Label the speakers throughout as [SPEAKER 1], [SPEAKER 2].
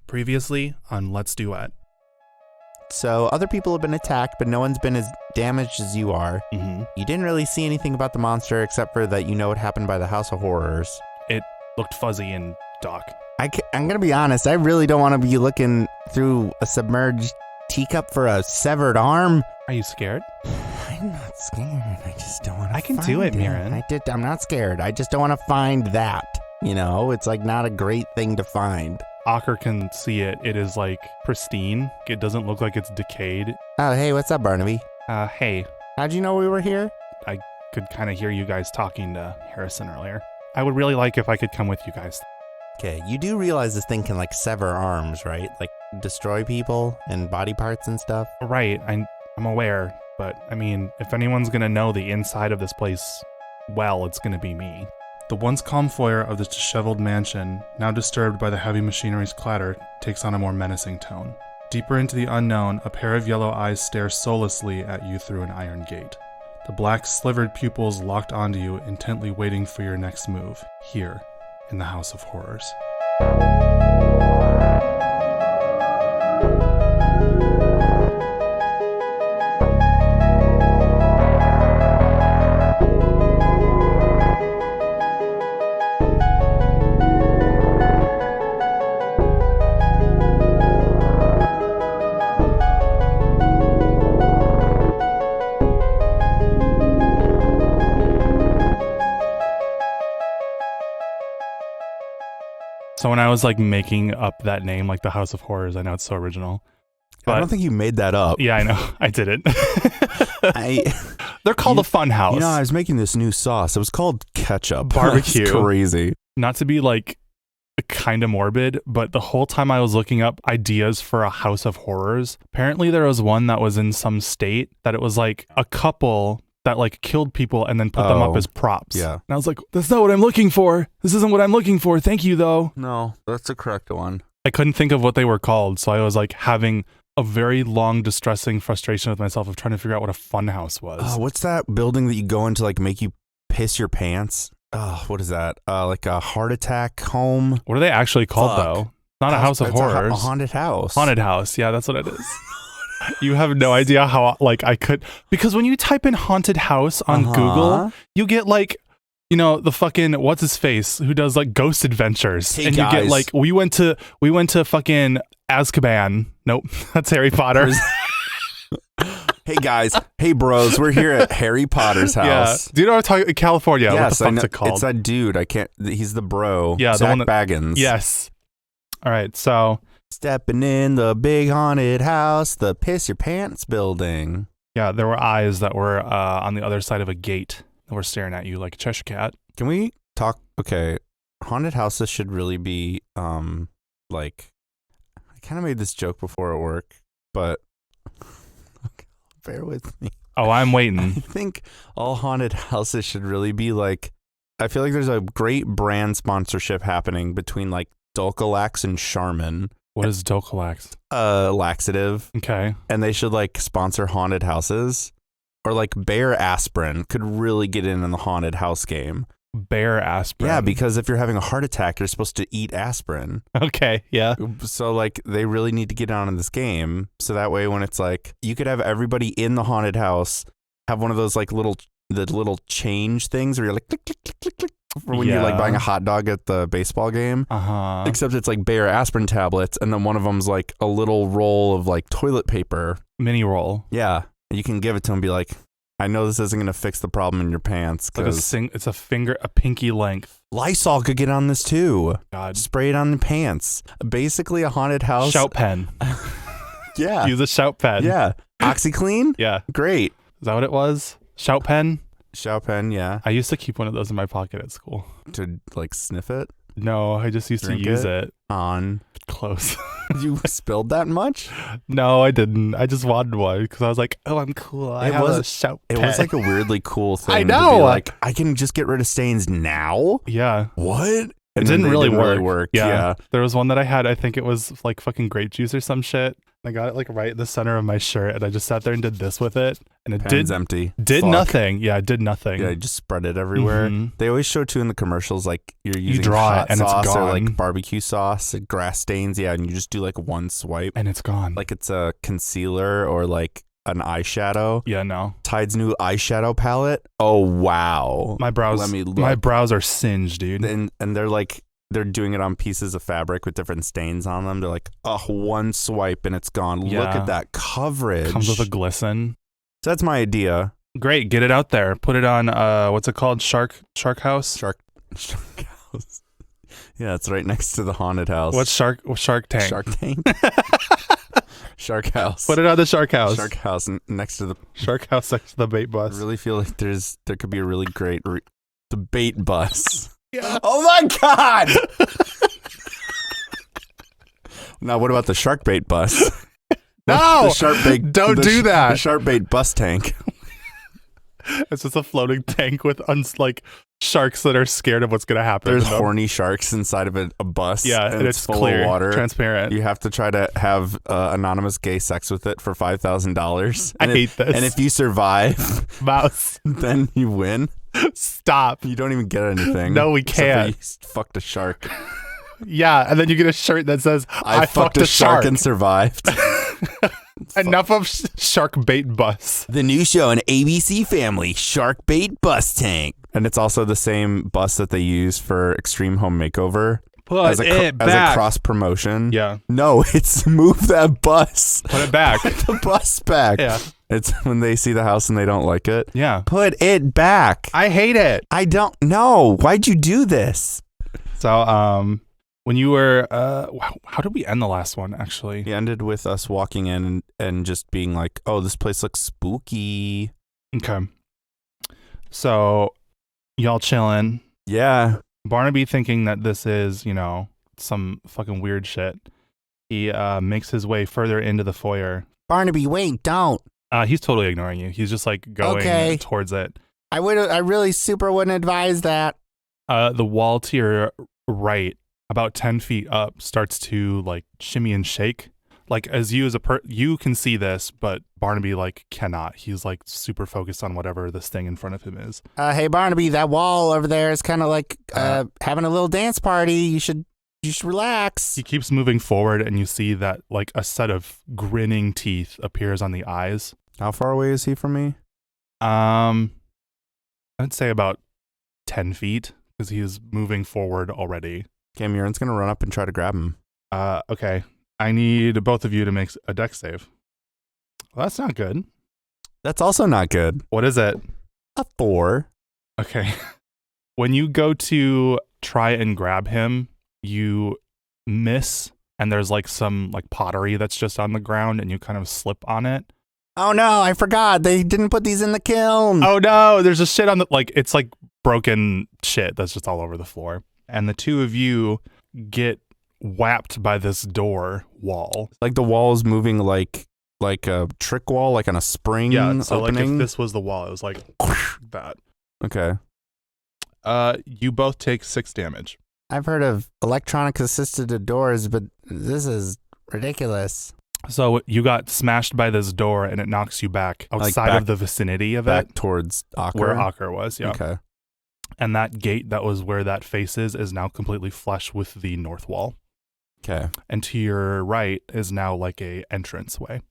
[SPEAKER 1] Previously on Let's Duet.
[SPEAKER 2] So other people have been attacked, but no one's been as damaged as you are.
[SPEAKER 1] Mm-hmm.
[SPEAKER 2] You didn't really see anything about the monster except for that you know it happened by the House of Horrors.
[SPEAKER 1] It looked fuzzy and dark.
[SPEAKER 2] I'm going to be honest, I really don't want to be looking through a submerged teacup for a severed arm.
[SPEAKER 1] Are you scared?
[SPEAKER 2] I'm not scared. I just don't want to
[SPEAKER 1] I can do it, Murin.
[SPEAKER 2] I'm not scared. I just don't want to find that. You know, it's like not a great thing to find.
[SPEAKER 1] Ocker can see it. It is like pristine. It doesn't look like it's decayed.
[SPEAKER 2] Oh, hey, what's up, Barnaby?
[SPEAKER 1] Hey,
[SPEAKER 2] How'd you know we were here?
[SPEAKER 1] I could kind of hear you guys talking to Harrison earlier. I would really like if I could come with you guys.
[SPEAKER 2] Okay, you do realize this thing can like sever arms, right? Like destroy people and body parts and stuff?
[SPEAKER 1] Right, I'm aware, but I mean, if anyone's gonna know the inside of this place well, it's gonna be me. The once calm foyer of this disheveled mansion, now disturbed by the heavy machinery's clatter, takes on a more menacing tone. Deeper into the unknown, a pair of yellow eyes stare soullessly at you through an iron gate. The black slivered pupils locked onto you, intently waiting for your next move, here, in the House of Horrors. So when I was like making up that name, like the House of Horrors, I know it's so original. But,
[SPEAKER 2] I don't think you made that up.
[SPEAKER 1] Yeah, I know. I did it. They're called
[SPEAKER 2] You-
[SPEAKER 1] a fun house.
[SPEAKER 2] You know, I was making this new sauce. It was called ketchup.
[SPEAKER 1] Barbecue.
[SPEAKER 2] That's crazy.
[SPEAKER 1] Not to be like kind of morbid, but the whole time I was looking up ideas for a House of Horrors, apparently there was one that was in some state that it was like a couple that like killed people and then put them up as props.
[SPEAKER 2] Yeah.
[SPEAKER 1] And I was like, that's not what I'm looking for. This isn't what I'm looking for. Thank you, though.
[SPEAKER 2] No, that's the correct one.
[SPEAKER 1] I couldn't think of what they were called, so I was like having a very long, distressing frustration with myself of trying to figure out what a fun house was.
[SPEAKER 2] What's that building that you go into like make you piss your pants? What is that? Like a heart attack home?
[SPEAKER 1] What are they actually called,
[SPEAKER 2] Fuck.
[SPEAKER 1] though? Not a House of
[SPEAKER 2] It's
[SPEAKER 1] Horrors.
[SPEAKER 2] A haunted house.
[SPEAKER 1] Haunted house. Yeah, that's what it is. You have no idea how, like, I could... Because when you type in haunted house on Google, you get, like, you know, the fucking... What's-his-face? Who does, like, ghost adventures.
[SPEAKER 2] Hey,
[SPEAKER 1] and
[SPEAKER 2] guys.
[SPEAKER 1] you get, like... We went to fucking Azkaban. Nope. That's Harry Potter.
[SPEAKER 2] Hey guys, hey bros, we're here at Harry Potter's house.
[SPEAKER 1] Yeah. Do you know what I'm talking... California.
[SPEAKER 2] Yes,
[SPEAKER 1] what the
[SPEAKER 2] I
[SPEAKER 1] fuck's
[SPEAKER 2] know.
[SPEAKER 1] it called?
[SPEAKER 2] It's that dude. I can't... He's the bro.
[SPEAKER 1] Yeah, the
[SPEAKER 2] Zach
[SPEAKER 1] one that-
[SPEAKER 2] Baggins.
[SPEAKER 1] Yes. All right, so...
[SPEAKER 2] Stepping in the big haunted house, the piss your pants building.
[SPEAKER 1] Yeah, there were eyes that were on the other side of a gate that were staring at you like a Cheshire cat.
[SPEAKER 2] Can we talk? Okay, haunted houses should really be like, I kind of made this joke before at work, but bear with me.
[SPEAKER 1] Oh, I'm
[SPEAKER 2] I
[SPEAKER 1] waiting.
[SPEAKER 2] think all haunted houses should really be like, I feel like there's a great brand sponsorship happening between like Dulcolax and Charmin.
[SPEAKER 1] What is Docalax?
[SPEAKER 2] Laxative,
[SPEAKER 1] Okay.
[SPEAKER 2] and they should like sponsor haunted houses, or like Bear Aspirin could really get in the haunted house game.
[SPEAKER 1] Bear aspirin.
[SPEAKER 2] Yeah, because if you're having a heart attack, you're supposed to eat aspirin.
[SPEAKER 1] Okay, yeah.
[SPEAKER 2] So like they really need to get on in this game, so that way when it's like you could have everybody in the haunted house have one of those like little change things where you're like click click click click click for when you're like buying a hot dog at the baseball game. Except it's like Bear aspirin tablets, and then one of them's like a little roll of like toilet paper.
[SPEAKER 1] Mini roll.
[SPEAKER 2] Yeah, you can give it to them and be like, I know this isn't going to fix the problem in your pants.
[SPEAKER 1] It's like it's a pinky length.
[SPEAKER 2] Lysol could get on this too.
[SPEAKER 1] God.
[SPEAKER 2] Spray it on the pants. Basically a haunted house.
[SPEAKER 1] Shout pen.
[SPEAKER 2] Yeah.
[SPEAKER 1] Use a shout pen.
[SPEAKER 2] Yeah. OxyClean?
[SPEAKER 1] Yeah.
[SPEAKER 2] Great.
[SPEAKER 1] Is that what it was? Shout pen?
[SPEAKER 2] Shout pen, yeah.
[SPEAKER 1] I used to keep one of those in my pocket at school.
[SPEAKER 2] To like sniff it
[SPEAKER 1] No, I just used
[SPEAKER 2] Drink
[SPEAKER 1] to use
[SPEAKER 2] it?
[SPEAKER 1] it.
[SPEAKER 2] on.
[SPEAKER 1] Close.
[SPEAKER 2] You spilled that much?
[SPEAKER 1] No, I didn't. I just wanted one because I was like, oh, I'm cool. I have a shout pen.
[SPEAKER 2] It was like a weirdly cool thing.
[SPEAKER 1] I
[SPEAKER 2] To
[SPEAKER 1] know.
[SPEAKER 2] be like, I can just get rid of stains now?
[SPEAKER 1] Yeah.
[SPEAKER 2] What?
[SPEAKER 1] It
[SPEAKER 2] And then
[SPEAKER 1] didn't
[SPEAKER 2] they
[SPEAKER 1] really work.
[SPEAKER 2] Yeah.
[SPEAKER 1] There was one that I had, I think it was like fucking grape juice or some shit. I got it like right in the center of my shirt, and I just sat there and did this with it, and it
[SPEAKER 2] Pen's empty.
[SPEAKER 1] did
[SPEAKER 2] Fuck.
[SPEAKER 1] nothing. Yeah, it did nothing.
[SPEAKER 2] Yeah, you just spread it everywhere.
[SPEAKER 1] Mhm.
[SPEAKER 2] They always show too in the commercials, like you're using
[SPEAKER 1] draw
[SPEAKER 2] hot
[SPEAKER 1] it and it's
[SPEAKER 2] sauce or
[SPEAKER 1] gone.
[SPEAKER 2] like barbecue sauce, grass stains. Yeah, and you just do like one swipe,
[SPEAKER 1] And it's gone.
[SPEAKER 2] like it's a concealer or like an eyeshadow.
[SPEAKER 1] Yeah, no.
[SPEAKER 2] Tide's new eyeshadow palette. Oh wow,
[SPEAKER 1] My brows.
[SPEAKER 2] Let me look.
[SPEAKER 1] My brows are singed, dude.
[SPEAKER 2] and they're like they're doing it on pieces of fabric with different stains on them. They're like, oh, one swipe and it's gone. Look
[SPEAKER 1] Yeah.
[SPEAKER 2] at that coverage.
[SPEAKER 1] Comes with a glisten.
[SPEAKER 2] So that's my idea.
[SPEAKER 1] Great, get it out there. Put it on. What's it called? Shark House.
[SPEAKER 2] Shark house. Yeah, it's right next to the haunted house.
[SPEAKER 1] What's Shark Tank?
[SPEAKER 2] Shark Tank? Shark House.
[SPEAKER 1] Put it on the Shark House.
[SPEAKER 2] Shark House next to the.
[SPEAKER 1] Shark House next to the bait
[SPEAKER 2] I
[SPEAKER 1] bus.
[SPEAKER 2] really feel like there could be a really great the bait bus.
[SPEAKER 1] Yeah.
[SPEAKER 2] Oh my god! Now what about the shark bait bus?
[SPEAKER 1] No!
[SPEAKER 2] The shark bait.
[SPEAKER 1] Don't do that.
[SPEAKER 2] The shark bait bus tank.
[SPEAKER 1] It's just a floating tank with like sharks that are scared of what's gonna happen.
[SPEAKER 2] There's
[SPEAKER 1] to them.
[SPEAKER 2] horny sharks inside of a bus.
[SPEAKER 1] Yeah, and it's
[SPEAKER 2] full
[SPEAKER 1] clear,
[SPEAKER 2] of water,
[SPEAKER 1] transparent.
[SPEAKER 2] You have to try to have anonymous gay sex with it for $5,000.
[SPEAKER 1] I hate this.
[SPEAKER 2] And if you survive,
[SPEAKER 1] Mouse,
[SPEAKER 2] then you win.
[SPEAKER 1] stop.
[SPEAKER 2] You don't even get anything.
[SPEAKER 1] No, we
[SPEAKER 2] except for
[SPEAKER 1] can't.
[SPEAKER 2] You fucked a shark.
[SPEAKER 1] Yeah, and then you get a shirt that says
[SPEAKER 2] I fucked a shark and survived.
[SPEAKER 1] Enough of shark bait bus.
[SPEAKER 2] The new show on ABC Family, Shark Bait Bus Tank. And it's also the same bus that they use for Extreme Home Makeover.
[SPEAKER 1] Put
[SPEAKER 2] as
[SPEAKER 1] it
[SPEAKER 2] a
[SPEAKER 1] back.
[SPEAKER 2] cross promotion.
[SPEAKER 1] Yeah.
[SPEAKER 2] No, it's move that bus.
[SPEAKER 1] Put it back.
[SPEAKER 2] Put the bus back.
[SPEAKER 1] Yeah.
[SPEAKER 2] It's when they see the house and they don't like it.
[SPEAKER 1] Yeah.
[SPEAKER 2] Put it back.
[SPEAKER 1] I hate it.
[SPEAKER 2] I don't know. Why'd you do this?
[SPEAKER 1] So, when you were, how did we end the last one, actually?
[SPEAKER 2] He ended with us walking in and just being like, oh, this place looks spooky.
[SPEAKER 1] Okay. So, y'all chilling.
[SPEAKER 2] Yeah.
[SPEAKER 1] Barnaby thinking that this is, some fucking weird shit. He makes his way further into the foyer.
[SPEAKER 2] Barnaby, wait, don't.
[SPEAKER 1] He's totally ignoring you. He's just like going towards it.
[SPEAKER 2] I really super wouldn't advise that.
[SPEAKER 1] The wall to your right, about 10 feet up, starts to like shimmy and shake. Like as you you can see this, but Barnaby like cannot. He's like super focused on whatever this thing in front of him is.
[SPEAKER 2] Hey Barnaby, that wall over there is kind of like having a little dance party. You should relax.
[SPEAKER 1] He keeps moving forward, and you see that like a set of grinning teeth appears on the eyes.
[SPEAKER 2] How far away is he from me?
[SPEAKER 1] I'd say about 10 feet because he is moving forward already.
[SPEAKER 2] Okay, Murin's gonna run up and try to grab him.
[SPEAKER 1] Okay. I need both of you to make a dex save. Well, that's not good.
[SPEAKER 2] That's also not good.
[SPEAKER 1] What is it?
[SPEAKER 2] A 4.
[SPEAKER 1] Okay. When you go to try and grab him, you miss, and there's like some like pottery that's just on the ground, and you kind of slip on it.
[SPEAKER 2] Oh no, I forgot. They didn't put these in the kiln.
[SPEAKER 1] Oh no, there's a shit on the, like, it's like broken shit that's just all over the floor. And the two of you get whapped by this door wall.
[SPEAKER 2] Like the wall is moving like a trick wall, like on a spring
[SPEAKER 1] so
[SPEAKER 2] opening.
[SPEAKER 1] like if this was the wall, it was like that.
[SPEAKER 2] Okay.
[SPEAKER 1] You both take 6 damage.
[SPEAKER 2] I've heard of electronic assisted doors, but this is ridiculous.
[SPEAKER 1] So you got smashed by this door, and it knocks you back outside
[SPEAKER 2] back-
[SPEAKER 1] of the vicinity of
[SPEAKER 2] Back
[SPEAKER 1] it,
[SPEAKER 2] towards Ocker.
[SPEAKER 1] where Ocker was. Yeah.
[SPEAKER 2] Okay.
[SPEAKER 1] And that gate that was where that face is now completely flush with the north wall.
[SPEAKER 2] Okay.
[SPEAKER 1] And to your right is now like a entranceway.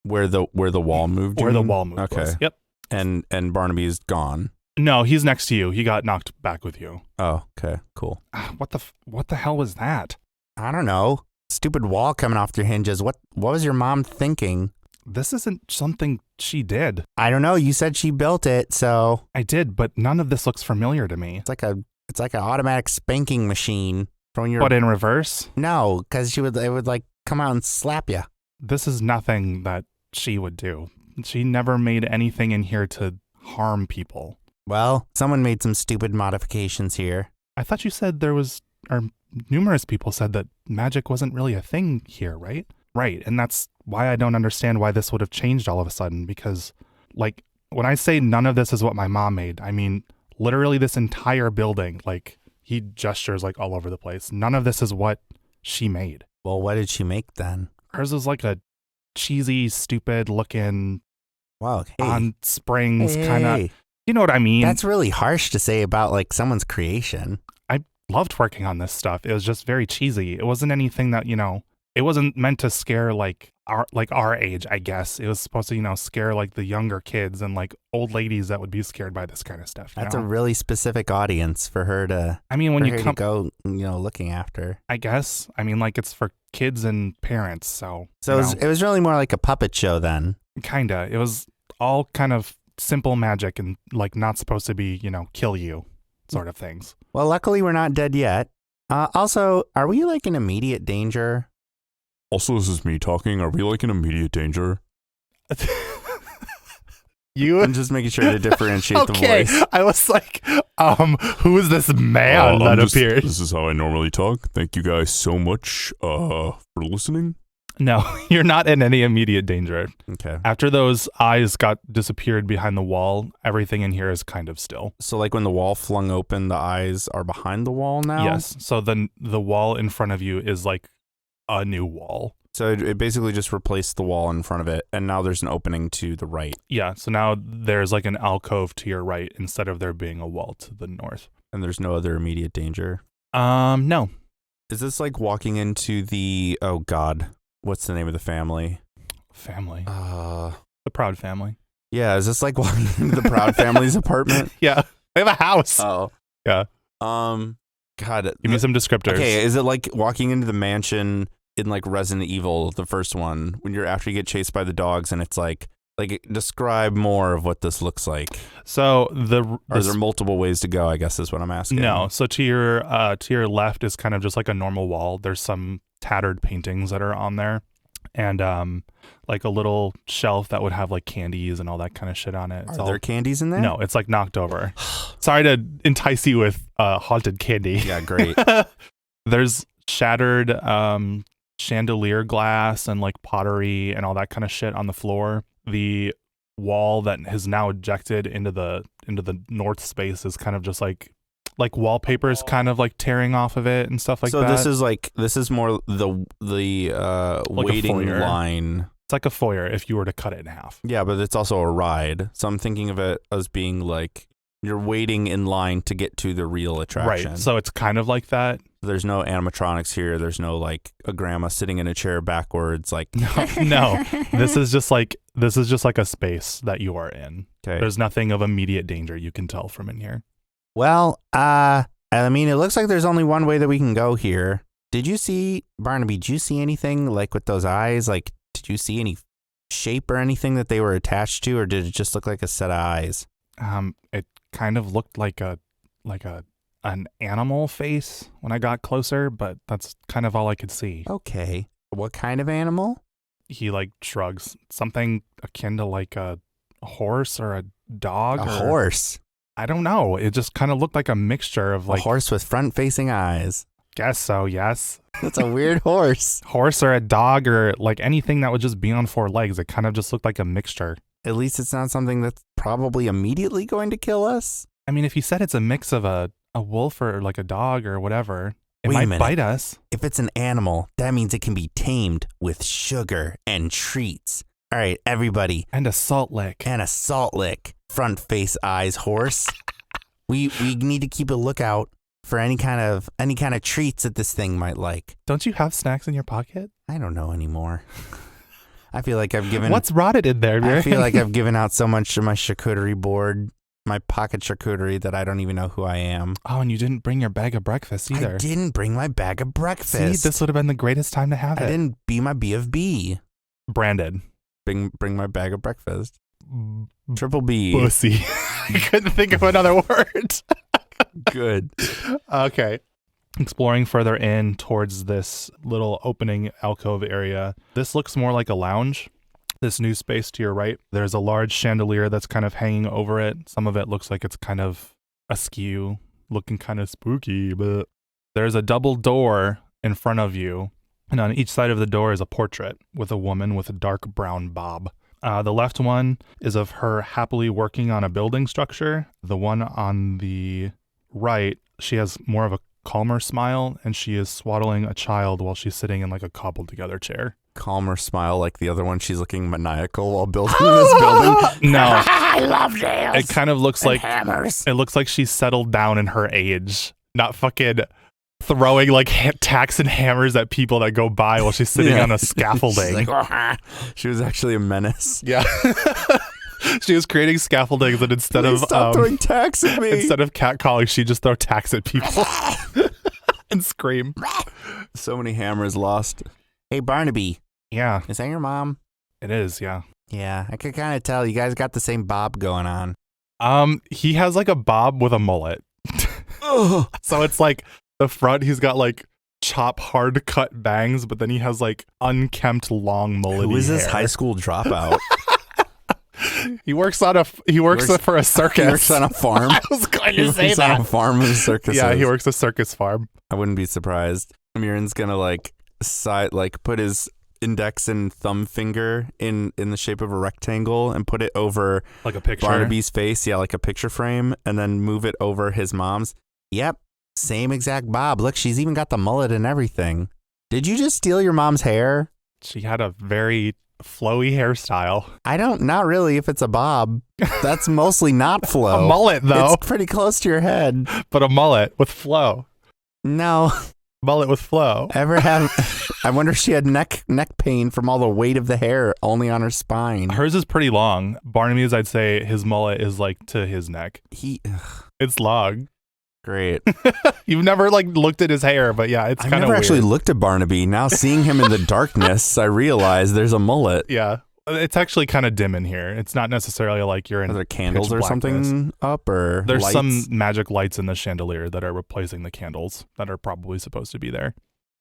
[SPEAKER 2] Where the wall moved. you
[SPEAKER 1] Where the
[SPEAKER 2] mean?
[SPEAKER 1] wall moved.
[SPEAKER 2] Okay.
[SPEAKER 1] Was. Yep.
[SPEAKER 2] And Barnaby is gone.
[SPEAKER 1] No, he's next to you. He got knocked back with you.
[SPEAKER 2] Oh, okay, cool.
[SPEAKER 1] What the hell was that?
[SPEAKER 2] I don't know. Stupid wall coming off your hinges. What was your mom thinking?
[SPEAKER 1] This isn't something she did.
[SPEAKER 2] I don't know. You said she built it, so
[SPEAKER 1] I did, but none of this looks familiar to me.
[SPEAKER 2] it's like an automatic spanking machine from your.
[SPEAKER 1] But in reverse,
[SPEAKER 2] No, because it would like come out and slap you.
[SPEAKER 1] this is nothing that she would do. She never made anything in here to harm people.
[SPEAKER 2] Well, someone made some stupid modifications here.
[SPEAKER 1] I thought you said numerous people said that magic wasn't really a thing here, right? Right, and that's why I don't understand why this would have changed all of a sudden, because, like, when I say none of this is what my mom made, I mean literally this entire building, like, he gestures, like, all over the place. None of this is what she made.
[SPEAKER 2] Well, what did she make then?
[SPEAKER 1] Hers is like a cheesy, stupid looking
[SPEAKER 2] Wow. Hey.
[SPEAKER 1] on springs
[SPEAKER 2] Hey,
[SPEAKER 1] kind of.
[SPEAKER 2] hey.
[SPEAKER 1] You know what I mean?
[SPEAKER 2] That's really harsh to say about like someone's creation.
[SPEAKER 1] I loved working on this stuff. It was just very cheesy. It wasn't anything that, it wasn't meant to scare like our age, I guess. It was supposed to, scare like the younger kids and like old ladies that would be scared by this kind of stuff.
[SPEAKER 2] That's a really specific audience for her to
[SPEAKER 1] I mean, when you come
[SPEAKER 2] to go, looking after.
[SPEAKER 1] I guess. I mean, like it's for kids and parents, so
[SPEAKER 2] it was really more like a puppet show then.
[SPEAKER 1] Kinda. It was all kind of simple magic and like not supposed to be, kill you sort of things.
[SPEAKER 2] Well, luckily we're not dead yet. Also, are we like in immediate danger?
[SPEAKER 3] Also, this is me talking. Are we like in immediate danger?
[SPEAKER 2] I'm just making sure to differentiate the voice.
[SPEAKER 1] I was like, who is this man that appeared?
[SPEAKER 3] This is how I normally talk. Thank you guys so much for listening.
[SPEAKER 1] No, you're not in any immediate danger.
[SPEAKER 2] Okay.
[SPEAKER 1] After those eyes disappeared behind the wall, everything in here is kind of still.
[SPEAKER 2] So like when the wall flung open, the eyes are behind the wall now?
[SPEAKER 1] Yes. So the wall in front of you is like a new wall.
[SPEAKER 2] So it basically just replaced the wall in front of it, and now there's an opening to the right.
[SPEAKER 1] Yeah, so now there's like an alcove to your right instead of there being a wall to the north.
[SPEAKER 2] And there's no other immediate danger?
[SPEAKER 1] No.
[SPEAKER 2] Is this like walking into the, oh God, what's the name of the family?
[SPEAKER 1] Family. The Proud family.
[SPEAKER 2] Yeah, is this like walking into the Proud family's apartment?
[SPEAKER 1] Yeah, they have a house.
[SPEAKER 2] Oh.
[SPEAKER 1] Yeah.
[SPEAKER 2] God.
[SPEAKER 1] Give me some descriptors.
[SPEAKER 2] Okay, is it like walking into the mansion in like Resident Evil, the first one, when after you get chased by the dogs and it's like describe more of what this looks like.
[SPEAKER 1] So
[SPEAKER 2] are there multiple ways to go, I guess is what I'm asking.
[SPEAKER 1] No. So to your left is kind of just like a normal wall. There's some tattered paintings that are on there. And like a little shelf that would have like candies and all that kind of shit on it.
[SPEAKER 2] Are there candies in there?
[SPEAKER 1] No, it's like knocked over. Sorry to entice you with haunted candy.
[SPEAKER 2] Yeah, great.
[SPEAKER 1] There's shattered chandelier glass and like pottery and all that kind of shit on the floor. The wall that has now ejected into the north space is kind of just like wallpaper is kind of like tearing off of it and stuff like that.
[SPEAKER 2] So this is more the like waiting line.
[SPEAKER 1] It's like a foyer if you were to cut it in half.
[SPEAKER 2] Yeah, but it's also a ride. So I'm thinking of it as being like you're waiting in line to get to the real attraction.
[SPEAKER 1] Right. So it's kind of like that.
[SPEAKER 2] There's no animatronics here. There's no like a grandma sitting in a chair backwards. Like
[SPEAKER 1] no. This is just like a space that you are in.
[SPEAKER 2] Okay.
[SPEAKER 1] There's nothing of immediate danger you can tell from in here.
[SPEAKER 2] Well, I mean, it looks like there's only one way that we can go here. Did you see, Barnaby, did you see anything like with those eyes? Like, did you see any shape or anything that they were attached to, or did it just look like a set of eyes?
[SPEAKER 1] It kind of looked like an animal face when I got closer, but that's kind of all I could see.
[SPEAKER 2] Okay. What kind of animal?
[SPEAKER 1] He like shrugs. Something akin to like a horse or a dog.
[SPEAKER 2] A horse?
[SPEAKER 1] I don't know. It just kind of looked like a mixture of like
[SPEAKER 2] a horse with front-facing eyes.
[SPEAKER 1] Guess so, yes.
[SPEAKER 2] That's a weird horse.
[SPEAKER 1] Horse or a dog or like anything that would just be on four legs. It kind of just looked like a mixture.
[SPEAKER 2] At least it's not something that's probably immediately going to kill us.
[SPEAKER 1] I mean, if you said it's a mix of a wolf or like a dog or whatever, it
[SPEAKER 2] Wait a
[SPEAKER 1] might
[SPEAKER 2] minute.
[SPEAKER 1] bite us.
[SPEAKER 2] If it's an animal, that means it can be tamed with sugar and treats. All right, everybody.
[SPEAKER 1] And a salt lick.
[SPEAKER 2] And a salt lick. Front face eyes horse. We need to keep a lookout for any kind of treats that this thing might like.
[SPEAKER 1] Don't you have snacks in your pocket?
[SPEAKER 2] I don't know anymore. I feel like I've given...
[SPEAKER 1] What's rotted in there, Murin?
[SPEAKER 2] I feel like I've given out so much of my charcuterie board, my pocket charcuterie, that I don't even know who I am.
[SPEAKER 1] Oh, and you didn't bring your bag of breakfast either.
[SPEAKER 2] I didn't bring my bag of breakfast.
[SPEAKER 1] See, this would have been the greatest time to have it.
[SPEAKER 2] I didn't be my B of B.
[SPEAKER 1] Branded.
[SPEAKER 2] Bring my bag of breakfast. Triple B.
[SPEAKER 1] Pussy. I couldn't think of another word.
[SPEAKER 2] Good.
[SPEAKER 1] Okay. Exploring further in towards this little opening alcove area. This looks more like a lounge. This new space to your right, there's a large chandelier that's kind of hanging over it. Some of it looks like it's kind of askew, looking kind of spooky, but there's a double door in front of you. And on each side of the door is a portrait with a woman with a dark brown bob. The left one is of her happily working on a building structure. The one on the right, she has more of a calmer smile, and she is swaddling a child while she's sitting in like a cobbled together chair.
[SPEAKER 2] calmer smile like the other one? She's looking maniacal while building this building.
[SPEAKER 1] No.
[SPEAKER 2] I love nails.
[SPEAKER 1] It kind of looks like
[SPEAKER 2] hammers.
[SPEAKER 1] it looks like she's settled down in her age, not fucking throwing like tacks and hammers at people that go by while she's sitting on a scaffolding.
[SPEAKER 2] She's like, she was actually a menace.
[SPEAKER 1] Yeah. She was creating scaffoldings, and instead
[SPEAKER 2] Please
[SPEAKER 1] of
[SPEAKER 2] stop throwing tacks at me.
[SPEAKER 1] instead of catcalling, she just throw tacks at people and scream.
[SPEAKER 2] So many hammers lost. Hey, Barnaby.
[SPEAKER 1] Yeah,
[SPEAKER 2] Is that your mom?
[SPEAKER 1] it is. Yeah.
[SPEAKER 2] Yeah, I could kind of tell you guys got the same bob going on.
[SPEAKER 1] He has like a bob with a mullet. So it's like the front, he's got like chop hard cut bangs, but then he has like unkempt long mullet.
[SPEAKER 2] Who is this
[SPEAKER 1] hair.
[SPEAKER 2] high school dropout?
[SPEAKER 1] He works for a circus.
[SPEAKER 2] He works on a farm.
[SPEAKER 1] I was going
[SPEAKER 2] He
[SPEAKER 1] to
[SPEAKER 2] works
[SPEAKER 1] say
[SPEAKER 2] on
[SPEAKER 1] that.
[SPEAKER 2] a farm with circuses.
[SPEAKER 1] Yeah, he works a circus farm.
[SPEAKER 2] I wouldn't be surprised. Murin's gonna put his index and thumb finger in the shape of a rectangle and put it over
[SPEAKER 1] Like a picture.
[SPEAKER 2] Barnaby's face, like a picture frame, and then move it over his mom's. Yep, same exact bob. Look, she's even got the mullet and everything. Did you just steal your mom's hair?
[SPEAKER 1] She had a very flowy hairstyle.
[SPEAKER 2] Not really if it's a bob. That's mostly not flow.
[SPEAKER 1] A mullet, though.
[SPEAKER 2] It's pretty close to your head.
[SPEAKER 1] But a mullet with flow.
[SPEAKER 2] No.
[SPEAKER 1] Mullet with flow.
[SPEAKER 2] I wonder if she had neck pain from all the weight of the hair only on her spine.
[SPEAKER 1] Hers is pretty long. Barnaby's, I'd say his mullet is like to his neck. It's long.
[SPEAKER 2] Great.
[SPEAKER 1] You've never like looked at his hair, but yeah, it's
[SPEAKER 2] I've
[SPEAKER 1] kind of
[SPEAKER 2] never
[SPEAKER 1] weird.
[SPEAKER 2] actually looked at Barnaby. Now seeing him in the darkness, I realize there's a mullet.
[SPEAKER 1] Yeah. It's actually kind of dim in here. It's not necessarily like you're in
[SPEAKER 2] Are there candles
[SPEAKER 1] pitch
[SPEAKER 2] or
[SPEAKER 1] blackness.
[SPEAKER 2] something up or
[SPEAKER 1] There's
[SPEAKER 2] lights?
[SPEAKER 1] some magic lights in the chandelier that are replacing the candles that are probably supposed to be there.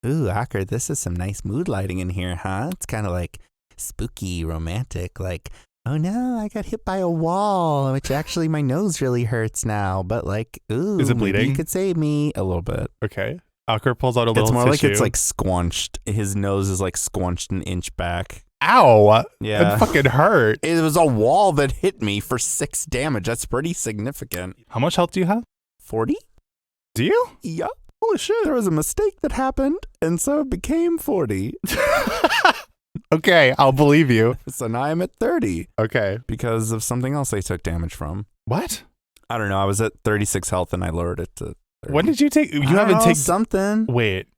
[SPEAKER 2] Ooh, Ocker, this is some nice mood lighting in here, huh? It's kind of like spooky, romantic, like, oh no, I got hit by a wall, which actually my nose really hurts now, but like, ooh,
[SPEAKER 1] Is it
[SPEAKER 2] maybe
[SPEAKER 1] bleeding?
[SPEAKER 2] you could save me a little bit.
[SPEAKER 1] Okay. Ocker pulls out a little
[SPEAKER 2] It's more
[SPEAKER 1] tissue.
[SPEAKER 2] like it's like squunched. His nose is like squunched an inch back.
[SPEAKER 1] Ow!
[SPEAKER 2] Yeah.
[SPEAKER 1] It fucking hurt.
[SPEAKER 2] It was a wall that hit me for 6 damage. That's pretty significant.
[SPEAKER 1] How much health do you have?
[SPEAKER 2] 40?
[SPEAKER 1] Do you?
[SPEAKER 2] Yup. Holy shit. There was a mistake that happened, and so it became 40.
[SPEAKER 1] Okay, I'll believe you.
[SPEAKER 2] So now I'm at 30
[SPEAKER 1] Okay.
[SPEAKER 2] because of something else I took damage from.
[SPEAKER 1] What?
[SPEAKER 2] I don't know. I was at 36 health and I lowered it to 30.
[SPEAKER 1] When did you take? You
[SPEAKER 2] I
[SPEAKER 1] haven't
[SPEAKER 2] don't know,
[SPEAKER 1] taken.
[SPEAKER 2] something.
[SPEAKER 1] Wait.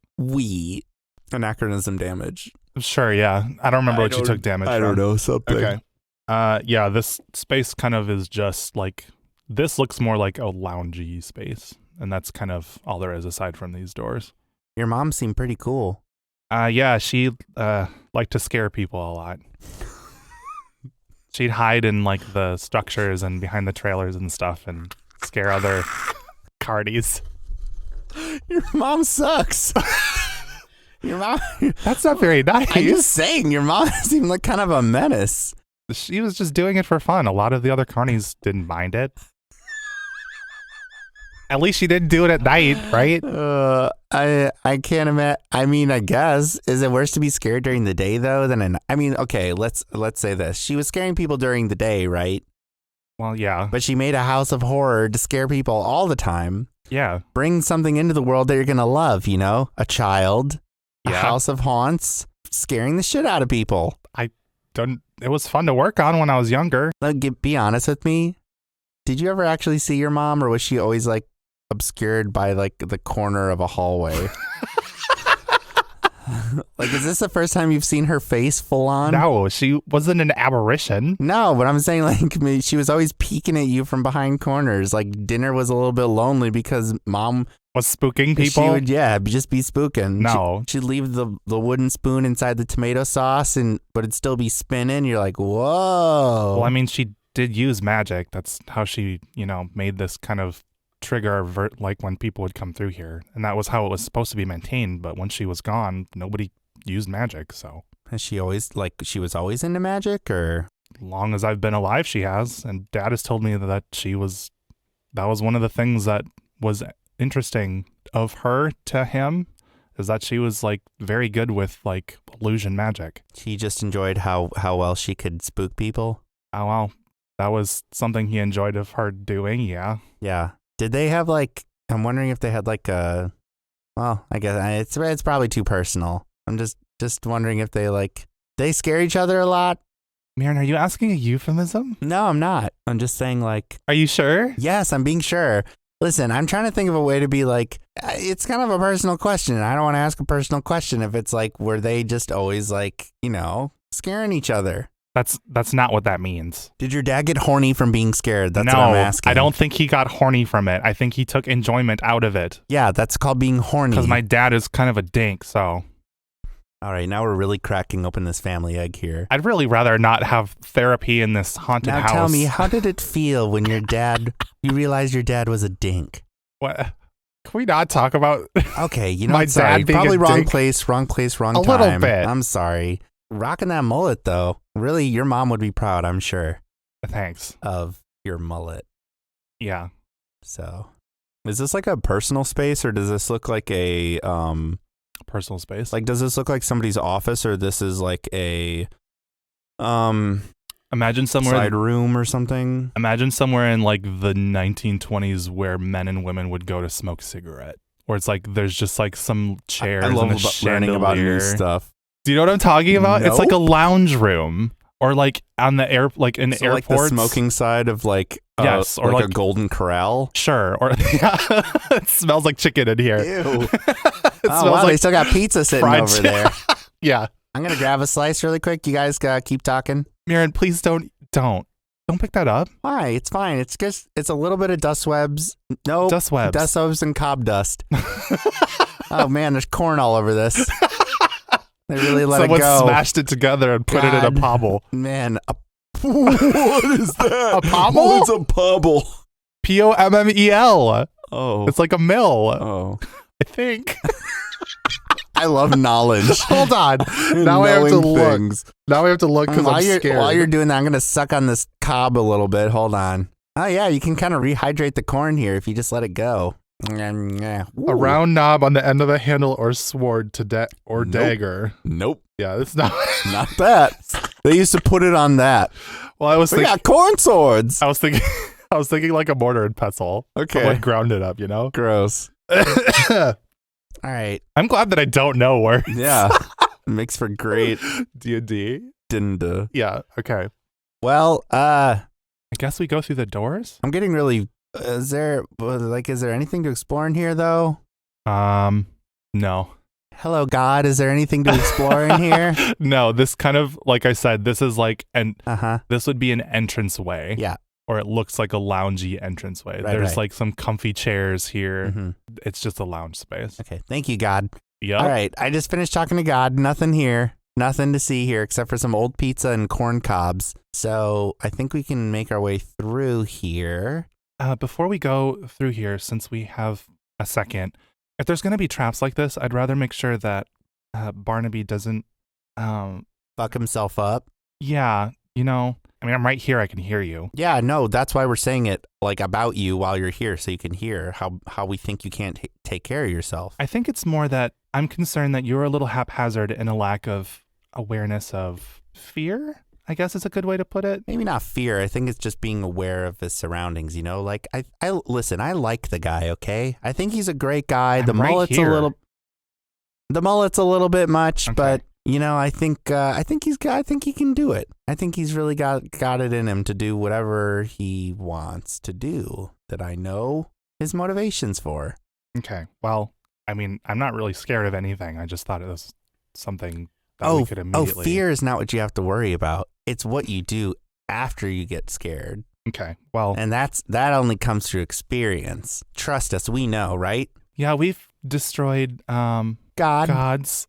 [SPEAKER 2] Anachronism damage.
[SPEAKER 1] Sure. Yeah. I don't remember what you took damage from.
[SPEAKER 2] I don't know something.
[SPEAKER 1] Okay. Yeah. This space kind of is just like. This looks more like a loungy space, and that's kind of all there is aside from these doors.
[SPEAKER 2] Your mom seemed pretty cool.
[SPEAKER 1] Yeah. She liked to scare people a lot. She'd hide in like the structures and behind the trailers and stuff, and scare other carnies.
[SPEAKER 2] Your mom sucks. Your mom.
[SPEAKER 1] That's not very nice.
[SPEAKER 2] I'm just saying, your mom seemed like kind of a menace.
[SPEAKER 1] She was just doing it for fun. A lot of the other carnies didn't mind it. At least she didn't do it at night, right?
[SPEAKER 2] I can't imagine. I mean, I guess is it worse to be scared during the day though than I mean, okay, let's say this. She was scaring people during the day, right?
[SPEAKER 1] Well, yeah.
[SPEAKER 2] But she made a house of horror to scare people all the time.
[SPEAKER 1] Yeah.
[SPEAKER 2] Bring something into the world that you're gonna love. You know, a child, a
[SPEAKER 1] Yeah.
[SPEAKER 2] house of haunts, scaring the shit out of people.
[SPEAKER 1] It was fun to work on when I was younger.
[SPEAKER 2] Be honest with me. Did you ever actually see your mom, or was she always like obscured by like the corner of a hallway? Like, is this the first time you've seen her face full on?
[SPEAKER 1] No, she wasn't an aberration.
[SPEAKER 2] No, but I'm saying like she was always peeking at you from behind corners. Like dinner was a little bit lonely because mom
[SPEAKER 1] Was spooking
[SPEAKER 2] She
[SPEAKER 1] people?
[SPEAKER 2] would, just be spooking.
[SPEAKER 1] No.
[SPEAKER 2] She'd leave the wooden spoon inside the tomato sauce, but it'd still be spinning. You're like, whoa.
[SPEAKER 1] Well, I mean, she did use magic. That's how she, made this kind of trigger like when people would come through here. And that was how it was supposed to be maintained. But when she was gone, nobody used magic. So
[SPEAKER 2] Has she always, she was always into magic, or?
[SPEAKER 1] long as I've been alive, she has. And Dad has told me that that was one of the things that was interesting of her to him, is that she was like very good with like illusion magic.
[SPEAKER 2] She just enjoyed how well she could spook people.
[SPEAKER 1] Oh, well, that was something he enjoyed of her doing. Yeah.
[SPEAKER 2] Yeah. Did they have I'm wondering if they had well, I guess it's probably too personal. I'm just Just wondering if they scare each other a lot.
[SPEAKER 1] Murin, are you asking a euphemism?
[SPEAKER 2] No, I'm not. I'm just saying
[SPEAKER 1] Are you sure?
[SPEAKER 2] yes, I'm being sure. Listen, I'm trying to think of a way to be it's kind of a personal question. I don't want to ask a personal question if it's were they just always scaring each other?
[SPEAKER 1] That's not what that means.
[SPEAKER 2] Did your dad get horny from being scared? That's
[SPEAKER 1] no,
[SPEAKER 2] what I'm asking.
[SPEAKER 1] I don't think he got horny from it. I think he took enjoyment out of it.
[SPEAKER 2] Yeah, that's called being horny.
[SPEAKER 1] Because my dad is kind of a dink, so.
[SPEAKER 2] All right, now we're really cracking open this family egg here.
[SPEAKER 1] I'd really rather not have therapy in this haunted house.
[SPEAKER 2] Now tell me, how did it feel when you realized your dad was a dink?
[SPEAKER 1] What? Can we not talk about?
[SPEAKER 2] Okay,
[SPEAKER 1] My
[SPEAKER 2] what, sorry,
[SPEAKER 1] dad being
[SPEAKER 2] probably
[SPEAKER 1] a
[SPEAKER 2] wrong
[SPEAKER 1] dink?
[SPEAKER 2] place, wrong time.
[SPEAKER 1] A little bit.
[SPEAKER 2] I'm sorry. Rocking that mullet though, really, your mom would be proud, I'm sure,
[SPEAKER 1] Thanks.
[SPEAKER 2] of your mullet.
[SPEAKER 1] Yeah.
[SPEAKER 2] So, is this a personal space, or does this look like a
[SPEAKER 1] Personal space.
[SPEAKER 2] does this look like somebody's office, or this is a
[SPEAKER 1] imagine somewhere
[SPEAKER 2] side room or something?
[SPEAKER 1] Imagine somewhere in the 1920s where men and women would go to smoke a cigarette. Or it's there's just some chairs
[SPEAKER 2] I love
[SPEAKER 1] and a
[SPEAKER 2] learning about new
[SPEAKER 1] chandelier.
[SPEAKER 2] stuff.
[SPEAKER 1] Do you know what I'm talking about? It's
[SPEAKER 2] Nope.
[SPEAKER 1] a lounge room, or on the air, in
[SPEAKER 2] So
[SPEAKER 1] airports.
[SPEAKER 2] the smoking side of
[SPEAKER 1] Yes, or
[SPEAKER 2] a golden corral.
[SPEAKER 1] Sure, or it smells like chicken in here.
[SPEAKER 2] Ew.
[SPEAKER 1] It
[SPEAKER 2] Oh
[SPEAKER 1] smells
[SPEAKER 2] wow, they
[SPEAKER 1] like
[SPEAKER 2] still got pizza sitting
[SPEAKER 1] fried
[SPEAKER 2] over
[SPEAKER 1] chi-
[SPEAKER 2] there.
[SPEAKER 1] yeah.
[SPEAKER 2] I'm gonna grab a slice really quick. You guys keep talking.
[SPEAKER 1] Murin, please don't pick that up.
[SPEAKER 2] Why? It's fine. It's just it's a little bit of dust webs. No,
[SPEAKER 1] Dust webs.
[SPEAKER 2] dust webs and cob dust. Oh man, there's corn all over this. They really let
[SPEAKER 1] Someone
[SPEAKER 2] it go.
[SPEAKER 1] smashed it together and put it in a
[SPEAKER 2] God.
[SPEAKER 1] pobble.
[SPEAKER 2] Man,
[SPEAKER 3] What is that?
[SPEAKER 1] A pommel?
[SPEAKER 3] What's a pobble?
[SPEAKER 1] Pommel.
[SPEAKER 2] oh,
[SPEAKER 1] It's like a mill,
[SPEAKER 2] oh.
[SPEAKER 1] I think.
[SPEAKER 2] I love knowledge.
[SPEAKER 1] Hold on. Now I have to
[SPEAKER 2] Knowing
[SPEAKER 1] look.
[SPEAKER 2] things.
[SPEAKER 1] Now I have to look because I'm scared.
[SPEAKER 2] While you're doing that, I'm gonna suck on this cob a little bit. Hold on. Oh yeah, you can kind of rehydrate the corn here if you just let it go.
[SPEAKER 1] A round knob on the end of a handle or sword or
[SPEAKER 2] Nope.
[SPEAKER 1] dagger.
[SPEAKER 2] Nope,
[SPEAKER 1] Yeah, that's not.
[SPEAKER 2] not that. They used to put it on that.
[SPEAKER 1] Well, I was
[SPEAKER 2] We
[SPEAKER 1] thinking.
[SPEAKER 2] got corn swords.
[SPEAKER 1] I was thinking. I was thinking like a mortar and pestle.
[SPEAKER 2] Okay.
[SPEAKER 1] Someone ground it up,
[SPEAKER 2] Gross.
[SPEAKER 1] I'm
[SPEAKER 2] All right.
[SPEAKER 1] glad that I don't know where
[SPEAKER 2] Yeah. Makes for great
[SPEAKER 1] D&D.
[SPEAKER 2] didn't.
[SPEAKER 1] Yeah. Okay.
[SPEAKER 2] Well,
[SPEAKER 1] I guess we go through the doors.
[SPEAKER 2] I'm getting really. Is there anything to explore in here though?
[SPEAKER 1] No.
[SPEAKER 2] Hello, God. Is there anything to explore in here?
[SPEAKER 1] No. This kind of, like I said, this is
[SPEAKER 2] Uh-huh.
[SPEAKER 1] this would be an entranceway.
[SPEAKER 2] Yeah.
[SPEAKER 1] Or it looks like a loungy entranceway.
[SPEAKER 2] Right,
[SPEAKER 1] There's
[SPEAKER 2] right.
[SPEAKER 1] some comfy chairs here.
[SPEAKER 2] hmm
[SPEAKER 1] It's just a lounge space.
[SPEAKER 2] Okay. Thank you, God.
[SPEAKER 1] Yep.
[SPEAKER 2] All right. I just finished talking to God. Nothing here. Nothing to see here except for some old pizza and corn cobs. So I think we can make our way through here.
[SPEAKER 1] Before we go through here, since we have a second, if there's going to be traps like this, I'd rather make sure that Barnaby doesn't.
[SPEAKER 2] Fuck himself up.
[SPEAKER 1] Yeah, I'm right here. I can hear you.
[SPEAKER 2] Yeah, no, that's why we're saying it about you while you're here, so you can hear how we think you can't take care of yourself.
[SPEAKER 1] I think it's more that I'm concerned that you're a little haphazard and a lack of awareness of fear, I guess is a good way to put it.
[SPEAKER 2] Maybe not fear. I think it's just being aware of his surroundings. I listen. I like the guy. Okay, I think he's a great guy.
[SPEAKER 1] I'm
[SPEAKER 2] The
[SPEAKER 1] right
[SPEAKER 2] mullet's
[SPEAKER 1] here.
[SPEAKER 2] the mullet's a little bit much,
[SPEAKER 1] Okay.
[SPEAKER 2] but I think he can do it. I think he's really got it in him to do whatever he wants to do. That I know his motivations for.
[SPEAKER 1] Okay. Well, I'm not really scared of anything. I just thought it was something that we could immediately.
[SPEAKER 2] Fear is not what you have to worry about. It's what you do after you get scared.
[SPEAKER 1] Okay. Well,
[SPEAKER 2] And that only comes through experience. Trust us, we know, right?
[SPEAKER 1] yeah, we've destroyed gods.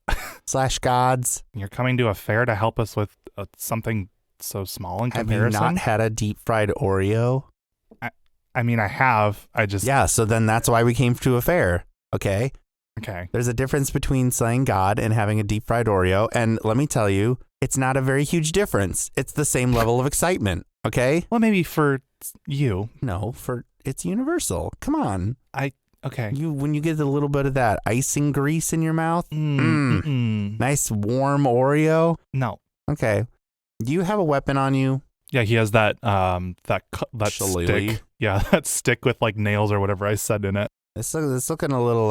[SPEAKER 2] gods.
[SPEAKER 1] You're coming to a fair to help us with something so small in
[SPEAKER 2] Have you
[SPEAKER 1] comparison.
[SPEAKER 2] not had a deep fried Oreo?
[SPEAKER 1] I have. I just.
[SPEAKER 2] Yeah, so then that's why we came to a fair. Okay?
[SPEAKER 1] Okay.
[SPEAKER 2] There's a difference between slaying God and having a deep fried Oreo. And let me tell you, it's not a very huge difference. It's the same level of excitement. Okay?
[SPEAKER 1] Well, maybe for you.
[SPEAKER 2] No, it's universal. Come on.
[SPEAKER 1] Okay.
[SPEAKER 2] When you get a little bit of that icing grease in your mouth, nice warm Oreo.
[SPEAKER 1] No.
[SPEAKER 2] Okay. Do you have a weapon on you?
[SPEAKER 1] Yeah, he has that
[SPEAKER 2] Shillelagh.
[SPEAKER 1] stick. Yeah, that stick with nails or whatever I said in it.
[SPEAKER 2] This looking a little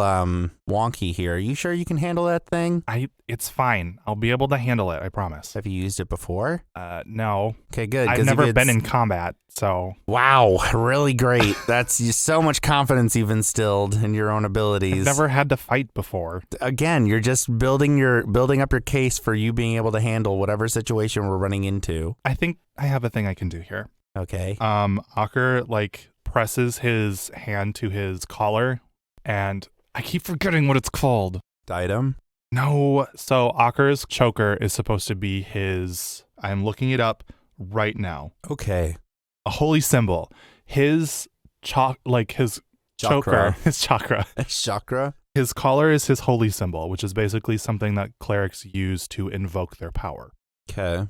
[SPEAKER 2] wonky here. Are you sure you can handle that thing?
[SPEAKER 1] It's fine. I'll be able to handle it, I promise.
[SPEAKER 2] Have you used it before?
[SPEAKER 1] No.
[SPEAKER 2] Okay, good.
[SPEAKER 1] I've never been in combat, so.
[SPEAKER 2] Wow, really great. That's just so much confidence you've instilled in your own abilities.
[SPEAKER 1] I've never had to fight before.
[SPEAKER 2] Again, you're just building up your case for you being able to handle whatever situation we're running into.
[SPEAKER 1] I think I have a thing I can do here.
[SPEAKER 2] Okay.
[SPEAKER 1] Ocker, presses his hand to his collar, and I keep forgetting what it's called.
[SPEAKER 2] Diadem?
[SPEAKER 1] No. So Ocker's choker is supposed to be his, I'm looking it up right now.
[SPEAKER 2] Okay.
[SPEAKER 1] A holy symbol. His his choker, his chakra.
[SPEAKER 2] Chakra?
[SPEAKER 1] His collar is his holy symbol, which is basically something that clerics use to invoke their power.
[SPEAKER 2] Okay.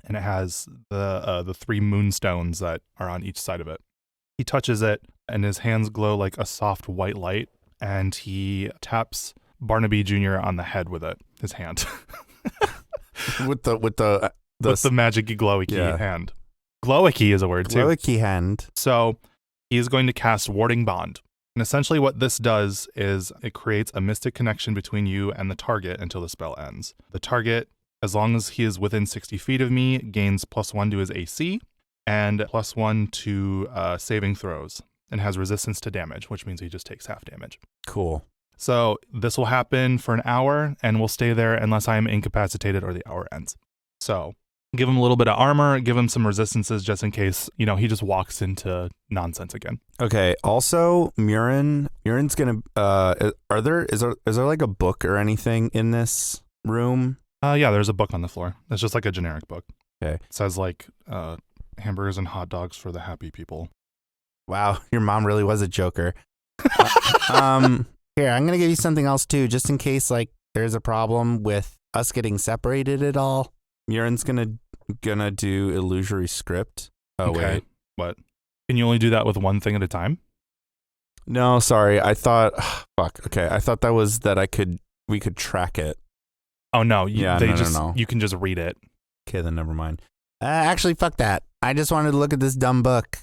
[SPEAKER 1] And it has the 3 moonstones that are on each side of it. He touches it, and his hands glow like a soft white light, and he taps Barnaby Jr. on the head with it, his hand.
[SPEAKER 2] with the
[SPEAKER 1] magic-y glowy-key hand. Glowy-key is a word, too.
[SPEAKER 2] Glowy-key hand.
[SPEAKER 1] So he is going to cast Warding Bond. And essentially what this does is it creates a mystic connection between you and the target until the spell ends. The target, as long as he is within 60 feet of me, gains +1 to his AC, and +1 to saving throws, and has resistance to damage, which means he just takes half damage.
[SPEAKER 2] Cool.
[SPEAKER 1] So this will happen for an hour, and will stay there unless I am incapacitated or the hour ends. So give him a little bit of armor, give him some resistances just in case, he just walks into nonsense again.
[SPEAKER 2] Okay. Also, Murin's gonna. Is there like a book or anything in this room?
[SPEAKER 1] Yeah, there's a book on the floor. It's just like a generic book.
[SPEAKER 2] Okay.
[SPEAKER 1] It says hamburgers and hot dogs for the happy people.
[SPEAKER 2] Wow, your mom really was a joker. Here, I'm gonna give you something else too, just in case there's a problem with us getting separated at all. Murin's gonna do illusory script. Oh
[SPEAKER 1] okay.
[SPEAKER 2] Wait,
[SPEAKER 1] what? Can you only do that with one thing at a time?
[SPEAKER 2] No, sorry. I thought. Fuck. Okay, I thought that was that we could track it.
[SPEAKER 1] Oh no!
[SPEAKER 2] No.
[SPEAKER 1] You can just read it.
[SPEAKER 2] Okay, then never mind. Actually, fuck that. I just wanted to look at this dumb book.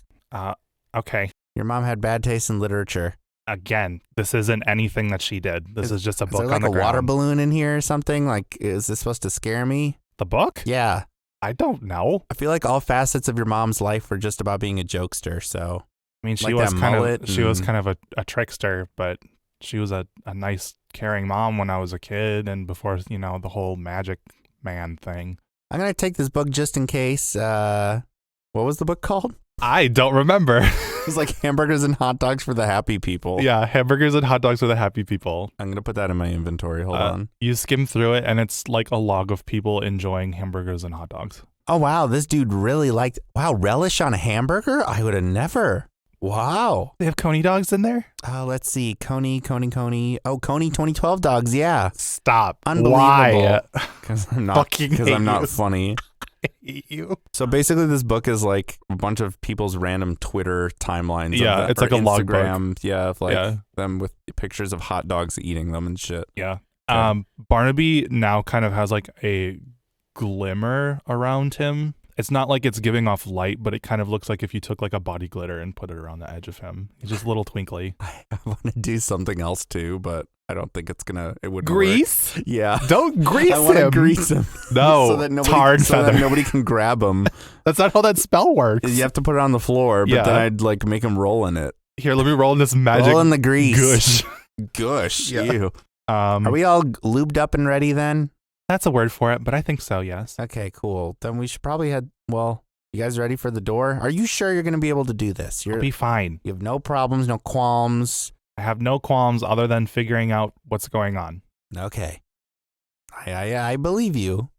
[SPEAKER 1] Okay.
[SPEAKER 2] Your mom had bad taste in literature.
[SPEAKER 1] Again, this isn't anything that she did. This is just a book on the ground.
[SPEAKER 2] Is there a water balloon in here or something? Is this supposed to scare me?
[SPEAKER 1] The book?
[SPEAKER 2] Yeah.
[SPEAKER 1] I don't know.
[SPEAKER 2] I feel like all facets of your mom's life were just about being a jokester, so.
[SPEAKER 1] I mean, she was kind of a trickster, but she was a nice, caring mom when I was a kid and before, the whole magic man thing.
[SPEAKER 2] I'm going to take this book just in case. What was the book called?
[SPEAKER 1] I don't remember.
[SPEAKER 2] It was like hamburgers and hot dogs for the happy people.
[SPEAKER 1] Yeah, hamburgers and hot dogs for the happy people.
[SPEAKER 2] I'm going to put that in my inventory. Hold on.
[SPEAKER 1] You skim through it, and it's like a log of people enjoying hamburgers and hot dogs.
[SPEAKER 2] Oh, wow. This dude really liked... Wow, relish on a hamburger? I would have never... Wow.
[SPEAKER 1] They have Coney dogs in there?
[SPEAKER 2] Let's see. Coney. Oh, Coney 2012 dogs, yeah.
[SPEAKER 1] Stop.
[SPEAKER 2] Unbelievable.
[SPEAKER 1] Why?
[SPEAKER 2] Because I'm not funny.
[SPEAKER 1] I hate you.
[SPEAKER 2] So basically this book is like a bunch of people's random Twitter timelines.
[SPEAKER 1] Yeah, it's like a log
[SPEAKER 2] book. Yeah, of them with pictures of hot dogs eating them and shit.
[SPEAKER 1] Yeah.
[SPEAKER 2] Okay.
[SPEAKER 1] Barnaby now kind of has like a glimmer around him. It's not like it's giving off light, but it kind of looks like if you took like a body glitter and put it around the edge of him. He's just a little twinkly.
[SPEAKER 2] I want to do something else too, but I don't think it wouldn't
[SPEAKER 1] grease?
[SPEAKER 2] Work. Yeah.
[SPEAKER 1] Don't grease him.
[SPEAKER 2] I want to grease him.
[SPEAKER 1] No,
[SPEAKER 2] so that
[SPEAKER 1] feather.
[SPEAKER 2] That nobody can grab him.
[SPEAKER 1] That's not how that spell works.
[SPEAKER 2] You have to put it on the floor, but then I'd make him roll in it.
[SPEAKER 1] Here, let me roll in this magic.
[SPEAKER 2] Roll in the grease.
[SPEAKER 1] Gush.
[SPEAKER 2] Gush.
[SPEAKER 1] Yeah.
[SPEAKER 2] Ew. Are we all lubed up and ready then?
[SPEAKER 1] That's a word for it, but I think so, yes.
[SPEAKER 2] Okay, cool. Then we should probably you guys ready for the door? Are you sure you're going to be able to do this?
[SPEAKER 1] I'll be fine.
[SPEAKER 2] You have no problems, no qualms.
[SPEAKER 1] I have no qualms other than figuring out what's going on.
[SPEAKER 2] Okay. I believe you.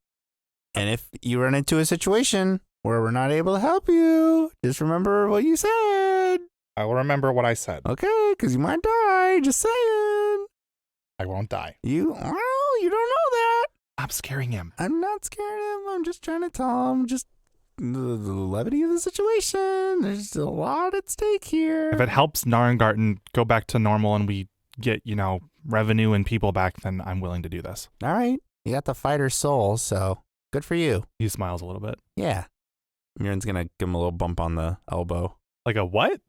[SPEAKER 2] And if you run into a situation where we're not able to help you, just remember what you said.
[SPEAKER 1] I will remember what I said.
[SPEAKER 2] Okay, because you might die. Just saying.
[SPEAKER 1] I won't die.
[SPEAKER 2] You don't know that.
[SPEAKER 1] I'm scaring him.
[SPEAKER 2] I'm not scaring him. I'm just trying to tell him just the levity of the situation. There's a lot at stake here.
[SPEAKER 1] If it helps Narringarten go back to normal and we get, revenue and people back, then I'm willing to do this.
[SPEAKER 2] All right. You got the fighter soul, so good for you.
[SPEAKER 1] He smiles a little bit.
[SPEAKER 2] Yeah. Murin's going to give him a little bump on the elbow.
[SPEAKER 1] Like a what?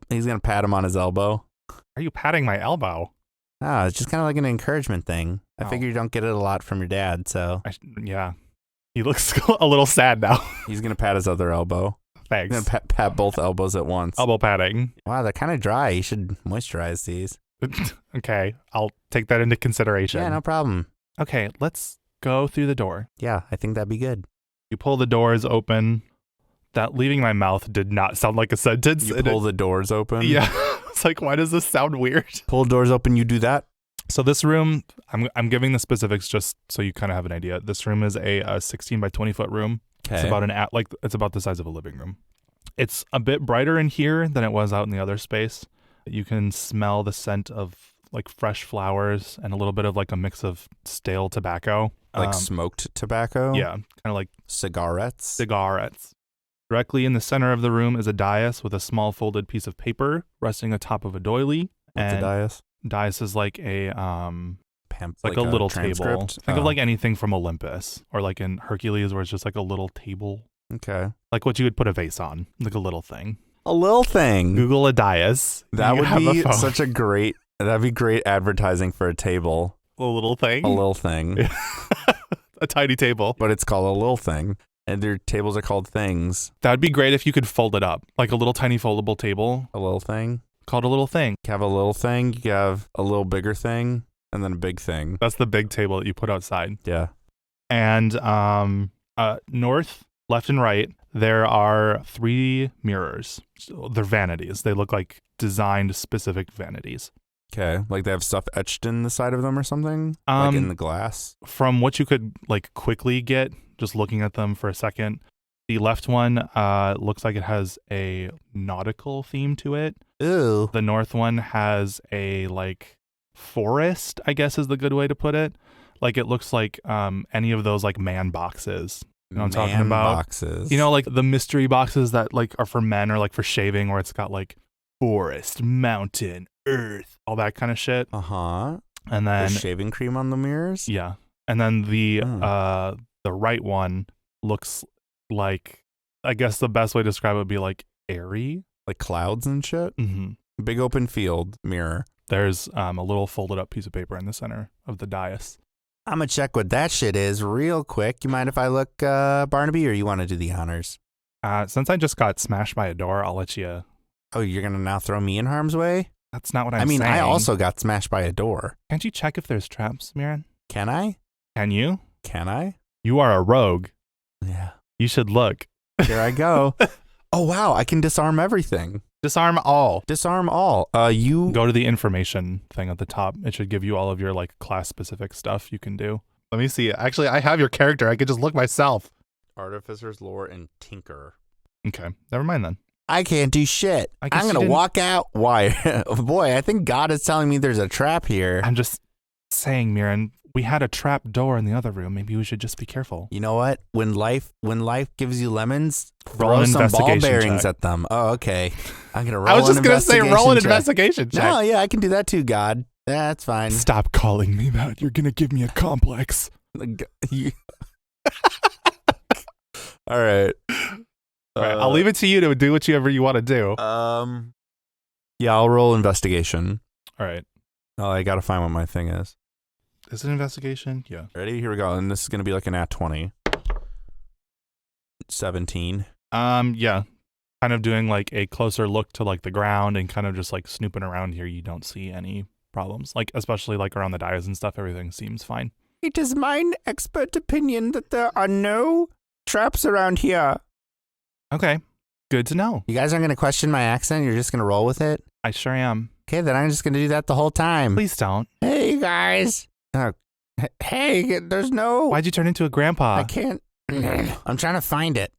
[SPEAKER 2] He's going to pat him on his elbow.
[SPEAKER 1] Are you patting my elbow?
[SPEAKER 2] Oh, it's just kind of like an encouragement thing. I
[SPEAKER 1] Oh.
[SPEAKER 2] figure you don't get it a lot from your dad, so
[SPEAKER 1] Yeah. He looks a little sad now.
[SPEAKER 2] he's going to pat his other elbow. He's
[SPEAKER 1] Thanks.
[SPEAKER 2] going to pat both elbows at once.
[SPEAKER 1] Elbow patting.
[SPEAKER 2] Wow, they're kind of dry. You should moisturize these.
[SPEAKER 1] Okay, I'll take that into consideration.
[SPEAKER 2] Yeah, no problem.
[SPEAKER 1] Okay, let's go through the door.
[SPEAKER 2] Yeah, I think that'd be good.
[SPEAKER 1] You pull the doors open. That leaving my mouth did not sound like a sentence.
[SPEAKER 2] You pull the doors open?
[SPEAKER 1] Yeah. It's like, why does this sound weird?
[SPEAKER 2] Pull doors open, you do that?
[SPEAKER 1] So this room, I'm giving the specifics just so you kind of have an idea. This room is a 16 by 20 foot room.
[SPEAKER 2] Okay.
[SPEAKER 1] It's about the size of a living room. It's a bit brighter in here than it was out in the other space. You can smell the scent of like fresh flowers and a little bit of like a mix of stale tobacco.
[SPEAKER 2] Like smoked tobacco?
[SPEAKER 1] Yeah, kind of like
[SPEAKER 2] Cigarettes?
[SPEAKER 1] Directly in the center of the room is a dais with a small folded piece of paper resting atop of a doily.
[SPEAKER 2] What's a dais?
[SPEAKER 1] Dais is like a
[SPEAKER 2] Like
[SPEAKER 1] a little
[SPEAKER 2] transcript?
[SPEAKER 1] table. Think of like anything from Olympus or like in Hercules where it's just like a little table.
[SPEAKER 2] Okay.
[SPEAKER 1] Like what you would put a vase on, like a little thing.
[SPEAKER 2] A little thing.
[SPEAKER 1] Google a dais.
[SPEAKER 2] That
[SPEAKER 1] You
[SPEAKER 2] would
[SPEAKER 1] have a
[SPEAKER 2] be
[SPEAKER 1] phone.
[SPEAKER 2] that'd be great advertising for a table.
[SPEAKER 1] A little thing.
[SPEAKER 2] A little thing.
[SPEAKER 1] A tiny table.
[SPEAKER 2] But it's called a little thing. And their tables are called things.
[SPEAKER 1] That'd be great if you could fold it up. Like a little tiny foldable table
[SPEAKER 2] A little thing.
[SPEAKER 1] called a little thing.
[SPEAKER 2] You have a little thing, you have a little bigger thing, and then a big thing.
[SPEAKER 1] That's the big table that you put outside.
[SPEAKER 2] Yeah.
[SPEAKER 1] And north, left, and right, there are 3 mirrors. So they're vanities. They look like designed specific vanities.
[SPEAKER 2] Okay. Like they have stuff etched in the side of them or something? Like in the glass?
[SPEAKER 1] From what you could like quickly get, just looking at them for a second, the left one looks like it has a nautical theme to it.
[SPEAKER 2] Ooh.
[SPEAKER 1] The north one has a like forest, I guess is the good way to put it. Like it looks like any of those like man boxes. You know what I'm talking about?
[SPEAKER 2] Boxes.
[SPEAKER 1] You know, like the mystery boxes that like are for men or like for shaving, where it's got like forest, mountain, earth, all that kind of shit.
[SPEAKER 2] Uh-huh.
[SPEAKER 1] And then
[SPEAKER 2] There's shaving cream on the mirrors?
[SPEAKER 1] yeah, and then the right one looks like, I guess the best way to describe it would be like airy.
[SPEAKER 2] Like clouds and shit?
[SPEAKER 1] Mm-hmm.
[SPEAKER 2] Big open field mirror.
[SPEAKER 1] There's a little folded up piece of paper in the center of the dais.
[SPEAKER 2] I'm gonna check what that shit is real quick. You mind if I look, Barnaby, or you want to do the honors?
[SPEAKER 1] Since I just got smashed by a door, I'll let you.
[SPEAKER 2] Oh, you're gonna now throw me in harm's way?
[SPEAKER 1] That's not what I'm saying.
[SPEAKER 2] I also got smashed by a door.
[SPEAKER 1] Can't you check if there's traps, Murin?
[SPEAKER 2] Can I?
[SPEAKER 1] Can you?
[SPEAKER 2] Can I?
[SPEAKER 1] You are a rogue.
[SPEAKER 2] Yeah.
[SPEAKER 1] You should look.
[SPEAKER 2] Here I go. Oh, wow. I can disarm everything.
[SPEAKER 1] Disarm all.
[SPEAKER 2] Disarm all. You
[SPEAKER 1] Go to the information thing at the top. It should give you all of your like class specific stuff you can do. Let me see. Actually, I have your character. I could just look myself.
[SPEAKER 2] Artificer's lore and tinker.
[SPEAKER 1] Okay. Never mind then.
[SPEAKER 2] I can't do shit.
[SPEAKER 1] I guess
[SPEAKER 2] I'm
[SPEAKER 1] you
[SPEAKER 2] gonna
[SPEAKER 1] didn't-
[SPEAKER 2] walk out. Why? Boy, I think God is telling me there's a trap here.
[SPEAKER 1] I'm just saying, Murin, we had a trap door in the other room. Maybe we should just be careful.
[SPEAKER 2] You know what? When life gives you lemons,
[SPEAKER 1] Roll
[SPEAKER 2] throw
[SPEAKER 1] an
[SPEAKER 2] some ball
[SPEAKER 1] investigation
[SPEAKER 2] bearings
[SPEAKER 1] check.
[SPEAKER 2] at them. Oh, okay. I'm gonna roll.
[SPEAKER 1] I was just
[SPEAKER 2] an
[SPEAKER 1] going to say roll an
[SPEAKER 2] investigation
[SPEAKER 1] investigation check.
[SPEAKER 2] No, yeah, I can do that too. God, that's fine.
[SPEAKER 1] Stop calling me that. You're going to give me a complex.
[SPEAKER 2] All right.
[SPEAKER 1] All right, I'll leave it to you to do whatever you want to do.
[SPEAKER 2] Yeah, I'll roll investigation.
[SPEAKER 1] All right.
[SPEAKER 2] Oh, I gotta find what my thing is.
[SPEAKER 1] Is it investigation? Yeah.
[SPEAKER 2] Ready? Here we go. And this is gonna be like an at 20. 17.
[SPEAKER 1] Yeah. Kind of doing like a closer look to like the ground and kind of just like snooping around here. You don't see any problems. Like especially like around the dais and stuff, everything seems fine.
[SPEAKER 2] It is mine expert opinion that there are no traps around here.
[SPEAKER 1] Okay. Good to know.
[SPEAKER 2] You guys aren't gonna question my accent? You're just gonna roll with it?
[SPEAKER 1] I sure am.
[SPEAKER 2] Okay, then I'm just gonna do that the whole time.
[SPEAKER 1] Please don't.
[SPEAKER 2] Hey guys. Hey, there's no.
[SPEAKER 1] Why'd you turn into a grandpa?
[SPEAKER 2] I can't. I'm trying to find it.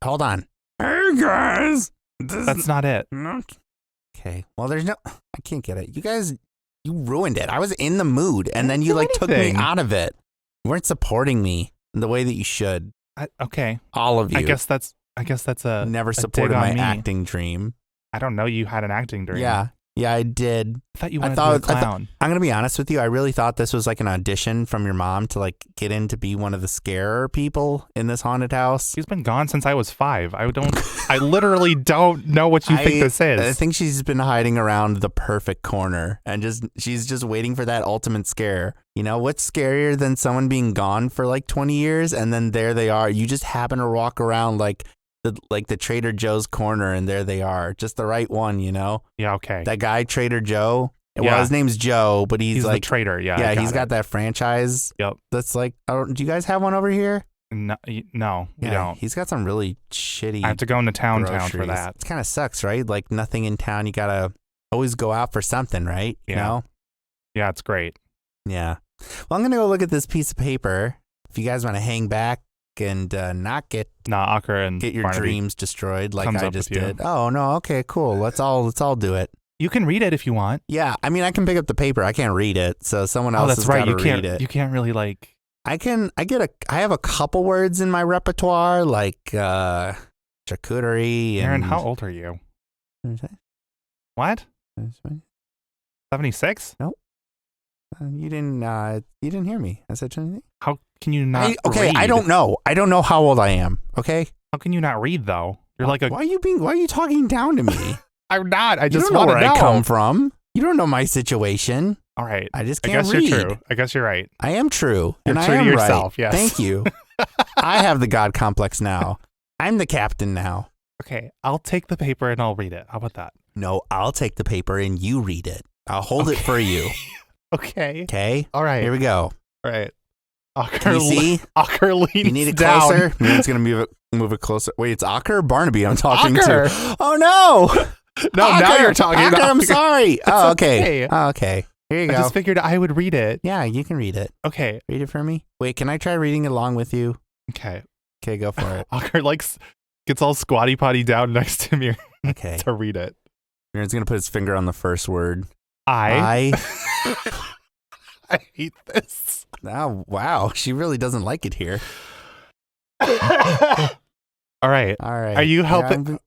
[SPEAKER 2] Hold on. Hey guys.
[SPEAKER 1] That's not it.
[SPEAKER 2] Okay. Well, there's no. I can't get it. You guys, you ruined it. I was in the mood, and then you like took me
[SPEAKER 1] anything.
[SPEAKER 2] out of it. You weren't supporting me in the way that you should.
[SPEAKER 1] Okay.
[SPEAKER 2] All of you.
[SPEAKER 1] I guess that's a
[SPEAKER 2] never
[SPEAKER 1] a
[SPEAKER 2] supported
[SPEAKER 1] dig on
[SPEAKER 2] my
[SPEAKER 1] me.
[SPEAKER 2] acting dream.
[SPEAKER 1] I don't know you had an acting dream.
[SPEAKER 2] Yeah. Yeah, I did.
[SPEAKER 1] I thought you wanted to be a clown.
[SPEAKER 2] I'm going to be honest with you. I really thought this was like an audition from your mom to like get in to be one of the scare people in this haunted house.
[SPEAKER 1] She's been gone since I was 5. I literally don't know what you think this is.
[SPEAKER 2] I think she's been hiding around the perfect corner and she's just waiting for that ultimate scare. You know, what's scarier than someone being gone for like 20 years and then there they are. You just happen to walk around like the Trader Joe's corner and there they are. Just the right one, you know?
[SPEAKER 1] Yeah, okay.
[SPEAKER 2] That guy, Trader Joe.
[SPEAKER 1] Yeah.
[SPEAKER 2] Well, his name's Joe, but he's like
[SPEAKER 1] the trader. Yeah.
[SPEAKER 2] Yeah, he's got that franchise.
[SPEAKER 1] Yep.
[SPEAKER 2] That's like, do you guys have one over here?
[SPEAKER 1] No, we don't.
[SPEAKER 2] He's got some really shitty.
[SPEAKER 1] I have to go into town for
[SPEAKER 2] groceries.
[SPEAKER 1] that.
[SPEAKER 2] It kind of sucks, right? Like nothing in town. You gotta always go out for something, right? You know?
[SPEAKER 1] Yeah, it's great.
[SPEAKER 2] Yeah. Well, I'm gonna go look at this piece of paper. If you guys want to hang back and not get
[SPEAKER 1] Ocker and
[SPEAKER 2] your
[SPEAKER 1] Barnaby
[SPEAKER 2] dreams destroyed like
[SPEAKER 1] comes
[SPEAKER 2] I
[SPEAKER 1] up
[SPEAKER 2] just
[SPEAKER 1] with you.
[SPEAKER 2] did. Oh no, okay, cool. Let's all do it.
[SPEAKER 1] You can read it if you want.
[SPEAKER 2] Yeah, I mean, I can pick up the paper. I can't read it, so someone else has got to read it.
[SPEAKER 1] You can't really like.
[SPEAKER 2] I have a couple words in my repertoire, like charcuterie.
[SPEAKER 1] Aaron, how old are you? What? 76?
[SPEAKER 2] Nope. You didn't hear me. I said anything.
[SPEAKER 1] How can you not?
[SPEAKER 2] Read? I don't know. I don't know how old I am. Okay.
[SPEAKER 1] How can you not read though? You're like a.
[SPEAKER 2] Why are you talking down to me?
[SPEAKER 1] I'm not. I just
[SPEAKER 2] you don't know
[SPEAKER 1] want to
[SPEAKER 2] where I come from. You don't know my situation.
[SPEAKER 1] All right.
[SPEAKER 2] I just can't
[SPEAKER 1] read. You're true. I guess you're right.
[SPEAKER 2] I am true.
[SPEAKER 1] You're
[SPEAKER 2] and
[SPEAKER 1] true
[SPEAKER 2] I am
[SPEAKER 1] to yourself.
[SPEAKER 2] Right.
[SPEAKER 1] Yes.
[SPEAKER 2] Thank you. I have the God complex now. I'm the captain now.
[SPEAKER 1] Okay. I'll take the paper and I'll read it. How about that?
[SPEAKER 2] No, I'll take the paper and you read it. I'll hold it for you.
[SPEAKER 1] Okay.
[SPEAKER 2] Okay.
[SPEAKER 1] All right.
[SPEAKER 2] Here we go.
[SPEAKER 1] All right.
[SPEAKER 2] Can you see?
[SPEAKER 1] Ocker leans
[SPEAKER 2] You need it
[SPEAKER 1] down.
[SPEAKER 2] closer? It's going to move it closer. Wait, it's Ocker or Barnaby I'm talking
[SPEAKER 1] Ocker.
[SPEAKER 2] to? Oh, no.
[SPEAKER 1] No,
[SPEAKER 2] Ocker,
[SPEAKER 1] now you're talking
[SPEAKER 2] Ocker,
[SPEAKER 1] to
[SPEAKER 2] I'm
[SPEAKER 1] Ocker.
[SPEAKER 2] sorry. Oh, okay.
[SPEAKER 1] okay.
[SPEAKER 2] Oh, okay. Here you go.
[SPEAKER 1] I just figured I would read it.
[SPEAKER 2] Yeah, you can read it.
[SPEAKER 1] Okay.
[SPEAKER 2] Read it for me. Wait, can I try reading it along with you?
[SPEAKER 1] Okay.
[SPEAKER 2] Okay, go for it.
[SPEAKER 1] Ocker gets all squatty potty down next to me
[SPEAKER 2] Okay.
[SPEAKER 1] to read it.
[SPEAKER 2] Aaron's going to put his finger on the first word.
[SPEAKER 1] I hate this.
[SPEAKER 2] Oh, wow. She really doesn't like it here.
[SPEAKER 1] All right.
[SPEAKER 2] All right.
[SPEAKER 1] Are you helping?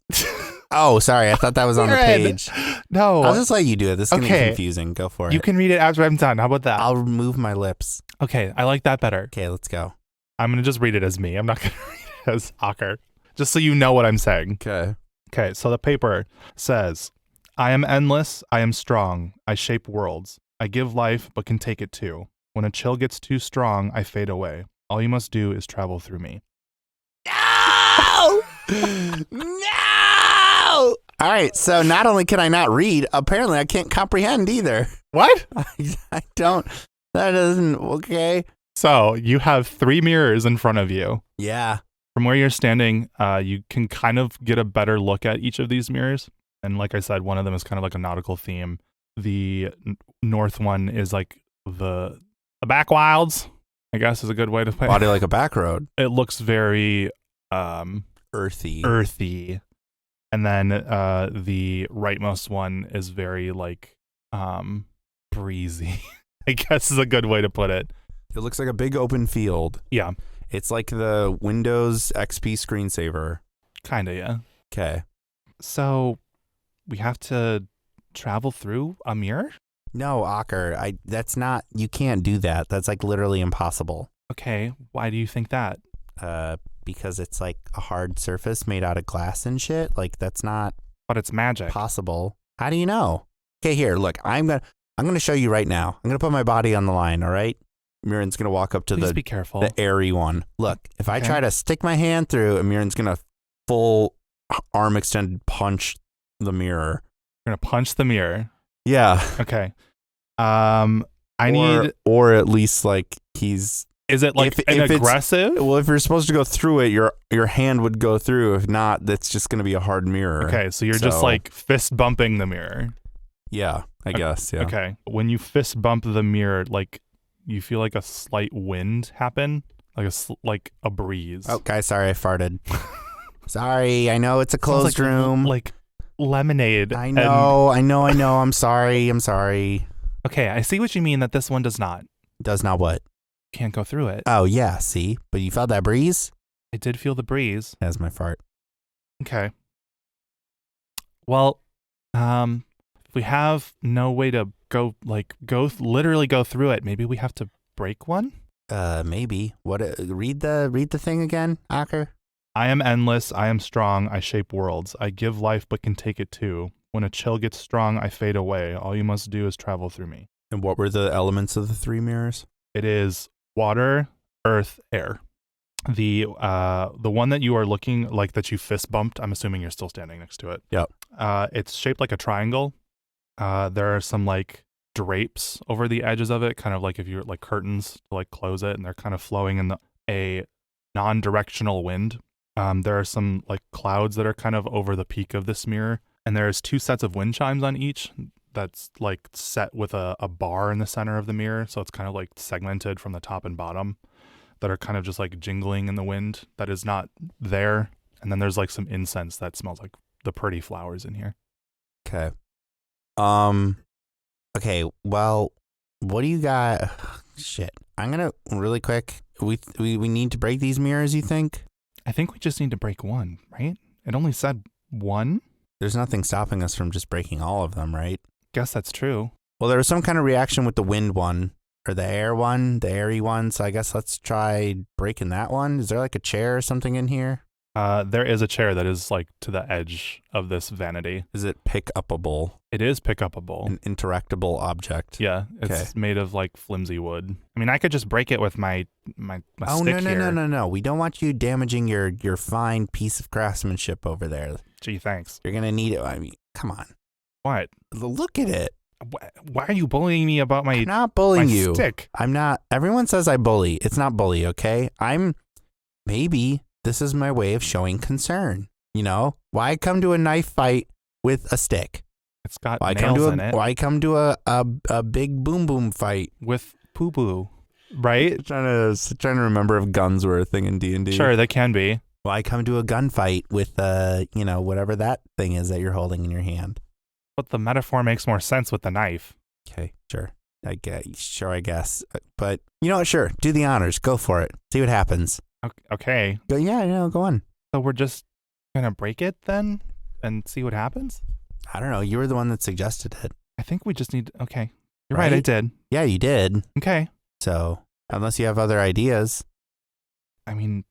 [SPEAKER 2] Oh, sorry. I thought that was on the page.
[SPEAKER 1] No.
[SPEAKER 2] I'll just let you do it. This is going to be confusing. Go for it.
[SPEAKER 1] You can read it after I'm done. How about that?
[SPEAKER 2] I'll move my lips.
[SPEAKER 1] Okay. I like that better.
[SPEAKER 2] Okay, let's go.
[SPEAKER 1] I'm going to just read it as me. I'm not going to read it as Ocker. Just so you know what I'm saying.
[SPEAKER 2] Okay.
[SPEAKER 1] Okay. So the paper says, I am endless. I am strong. I shape worlds. I give life, but can take it too. When a chill gets too strong, I fade away. All you must do is travel through me.
[SPEAKER 2] No! No! All right, so not only can I not read, apparently I can't comprehend either.
[SPEAKER 1] What?
[SPEAKER 2] I don't. That isn't okay.
[SPEAKER 1] So you have 3 mirrors in front of you.
[SPEAKER 2] Yeah.
[SPEAKER 1] From where you're standing, you can kind of get a better look at each of these mirrors. And like I said, one of them is kind of like a nautical theme. The north one is like the back wilds, I guess is a good way to put it.
[SPEAKER 2] Body like a back road.
[SPEAKER 1] It looks very
[SPEAKER 2] earthy.
[SPEAKER 1] And then the rightmost one is very like breezy, I guess is a good way to put it.
[SPEAKER 2] It looks like a big open field.
[SPEAKER 1] Yeah.
[SPEAKER 2] It's like the Windows XP screensaver.
[SPEAKER 1] Kind of, yeah.
[SPEAKER 2] Okay.
[SPEAKER 1] So we have to travel through a mirror?
[SPEAKER 2] No, Ocker, that's not, you can't do that. That's like literally impossible.
[SPEAKER 1] Okay. Why do you think that?
[SPEAKER 2] Because it's like a hard surface made out of glass and shit. Like that's not
[SPEAKER 1] But it's magic.
[SPEAKER 2] possible. How do you know? Okay, here, look, I'm gonna show you right now. I'm gonna put my body on the line, all right? Murin's gonna walk up to
[SPEAKER 1] Please be careful.
[SPEAKER 2] the airy one. Look, if I
[SPEAKER 1] Okay.
[SPEAKER 2] try to stick my hand through, Murin's gonna full arm extended punch the mirror.
[SPEAKER 1] You're going to punch the mirror.
[SPEAKER 2] Yeah.
[SPEAKER 1] Okay. I need...
[SPEAKER 2] Or at least like he's...
[SPEAKER 1] Is it like
[SPEAKER 2] if it's-
[SPEAKER 1] aggressive?
[SPEAKER 2] Well, if you're supposed to go through it, your hand would go through. If not, that's just going to be a hard mirror.
[SPEAKER 1] Okay, so you're just like fist bumping the mirror.
[SPEAKER 2] Yeah, I guess, yeah.
[SPEAKER 1] Okay. When you fist bump the mirror, like you feel like a slight wind happen, like a breeze.
[SPEAKER 2] Oh, guys, sorry, I farted. Sorry, I know it's a
[SPEAKER 1] Sounds
[SPEAKER 2] closed
[SPEAKER 1] like,
[SPEAKER 2] room.
[SPEAKER 1] Like lemonade.
[SPEAKER 2] I know. I'm sorry.
[SPEAKER 1] Okay, I see what you mean that this one does not.
[SPEAKER 2] Does not what?
[SPEAKER 1] Can't go through it.
[SPEAKER 2] Oh, yeah, see? But you felt that breeze?
[SPEAKER 1] I did feel the breeze.
[SPEAKER 2] That's my fart.
[SPEAKER 1] Okay. Well, we have no way to literally go through it, maybe we have to break one?
[SPEAKER 2] Maybe. What? Read the thing again, Ocker.
[SPEAKER 1] I am endless, I am strong, I shape worlds. I give life but can take it too. When a chill gets strong, I fade away. All you must do is travel through me.
[SPEAKER 2] And what were the elements of the 3 mirrors?
[SPEAKER 1] It is water, earth, air. The one that you are looking like that you fist bumped, I'm assuming you're still standing next to it.
[SPEAKER 2] Yep.
[SPEAKER 1] It's shaped like a triangle. There are some like drapes over the edges of it, kind of like if you were like curtains to like close it, and they're kind of flowing in a non-directional wind. There are some like clouds that are kind of over the peak of this mirror, and there's 2 sets of wind chimes on each that's like set with a bar in the center of the mirror, so it's kind of like segmented from the top and bottom that are kind of just like jingling in the wind that is not there. And then there's like some incense that smells like the pretty flowers in here.
[SPEAKER 2] Okay. Okay, well, what do you got? Shit. I'm gonna really quick. We need to break these mirrors, you think?
[SPEAKER 1] I think we just need to break one, right? It only said one.
[SPEAKER 2] There's nothing stopping us from just breaking all of them, right?
[SPEAKER 1] Guess that's true.
[SPEAKER 2] Well, there was some kind of reaction with the wind one, or the air one, the airy one, so I guess let's try breaking that one. Is there like a chair or something in here?
[SPEAKER 1] There is a chair that is like to the edge of this vanity.
[SPEAKER 2] Is it pick-upable?
[SPEAKER 1] It is pick-upable.
[SPEAKER 2] An interactable object?
[SPEAKER 1] Yeah, it's made of like flimsy wood. I mean, I could just break it with my stick here.
[SPEAKER 2] No. We don't want you damaging your fine piece of craftsmanship over there.
[SPEAKER 1] Gee, thanks.
[SPEAKER 2] You're gonna need it. I mean, come on.
[SPEAKER 1] What?
[SPEAKER 2] Look at it.
[SPEAKER 1] Why are you bullying me about my
[SPEAKER 2] I'm not bullying you.
[SPEAKER 1] Stick?
[SPEAKER 2] I'm not. Everyone says I bully. It's not bully, okay? Maybe this is my way of showing concern. You know? Why come to a knife fight with a stick?
[SPEAKER 1] It's got nails in it.
[SPEAKER 2] Why come to a big boom boom fight
[SPEAKER 1] with poo poo? Right?
[SPEAKER 2] trying to remember if guns were a thing in D&D.
[SPEAKER 1] Sure, they can be.
[SPEAKER 2] Why come to a gunfight with whatever that thing is that you're holding in your hand?
[SPEAKER 1] But the metaphor makes more sense with the knife.
[SPEAKER 2] Okay, sure. I guess. But you know what? Sure. Do the honors. Go for it. See what happens.
[SPEAKER 1] Okay.
[SPEAKER 2] Go on.
[SPEAKER 1] So we're just gonna break it then and see what happens?
[SPEAKER 2] I don't know. You were the one that suggested it.
[SPEAKER 1] I think we just need. Okay. You're right. I did.
[SPEAKER 2] Yeah, you did.
[SPEAKER 1] Okay.
[SPEAKER 2] So unless you have other ideas.
[SPEAKER 1] I mean,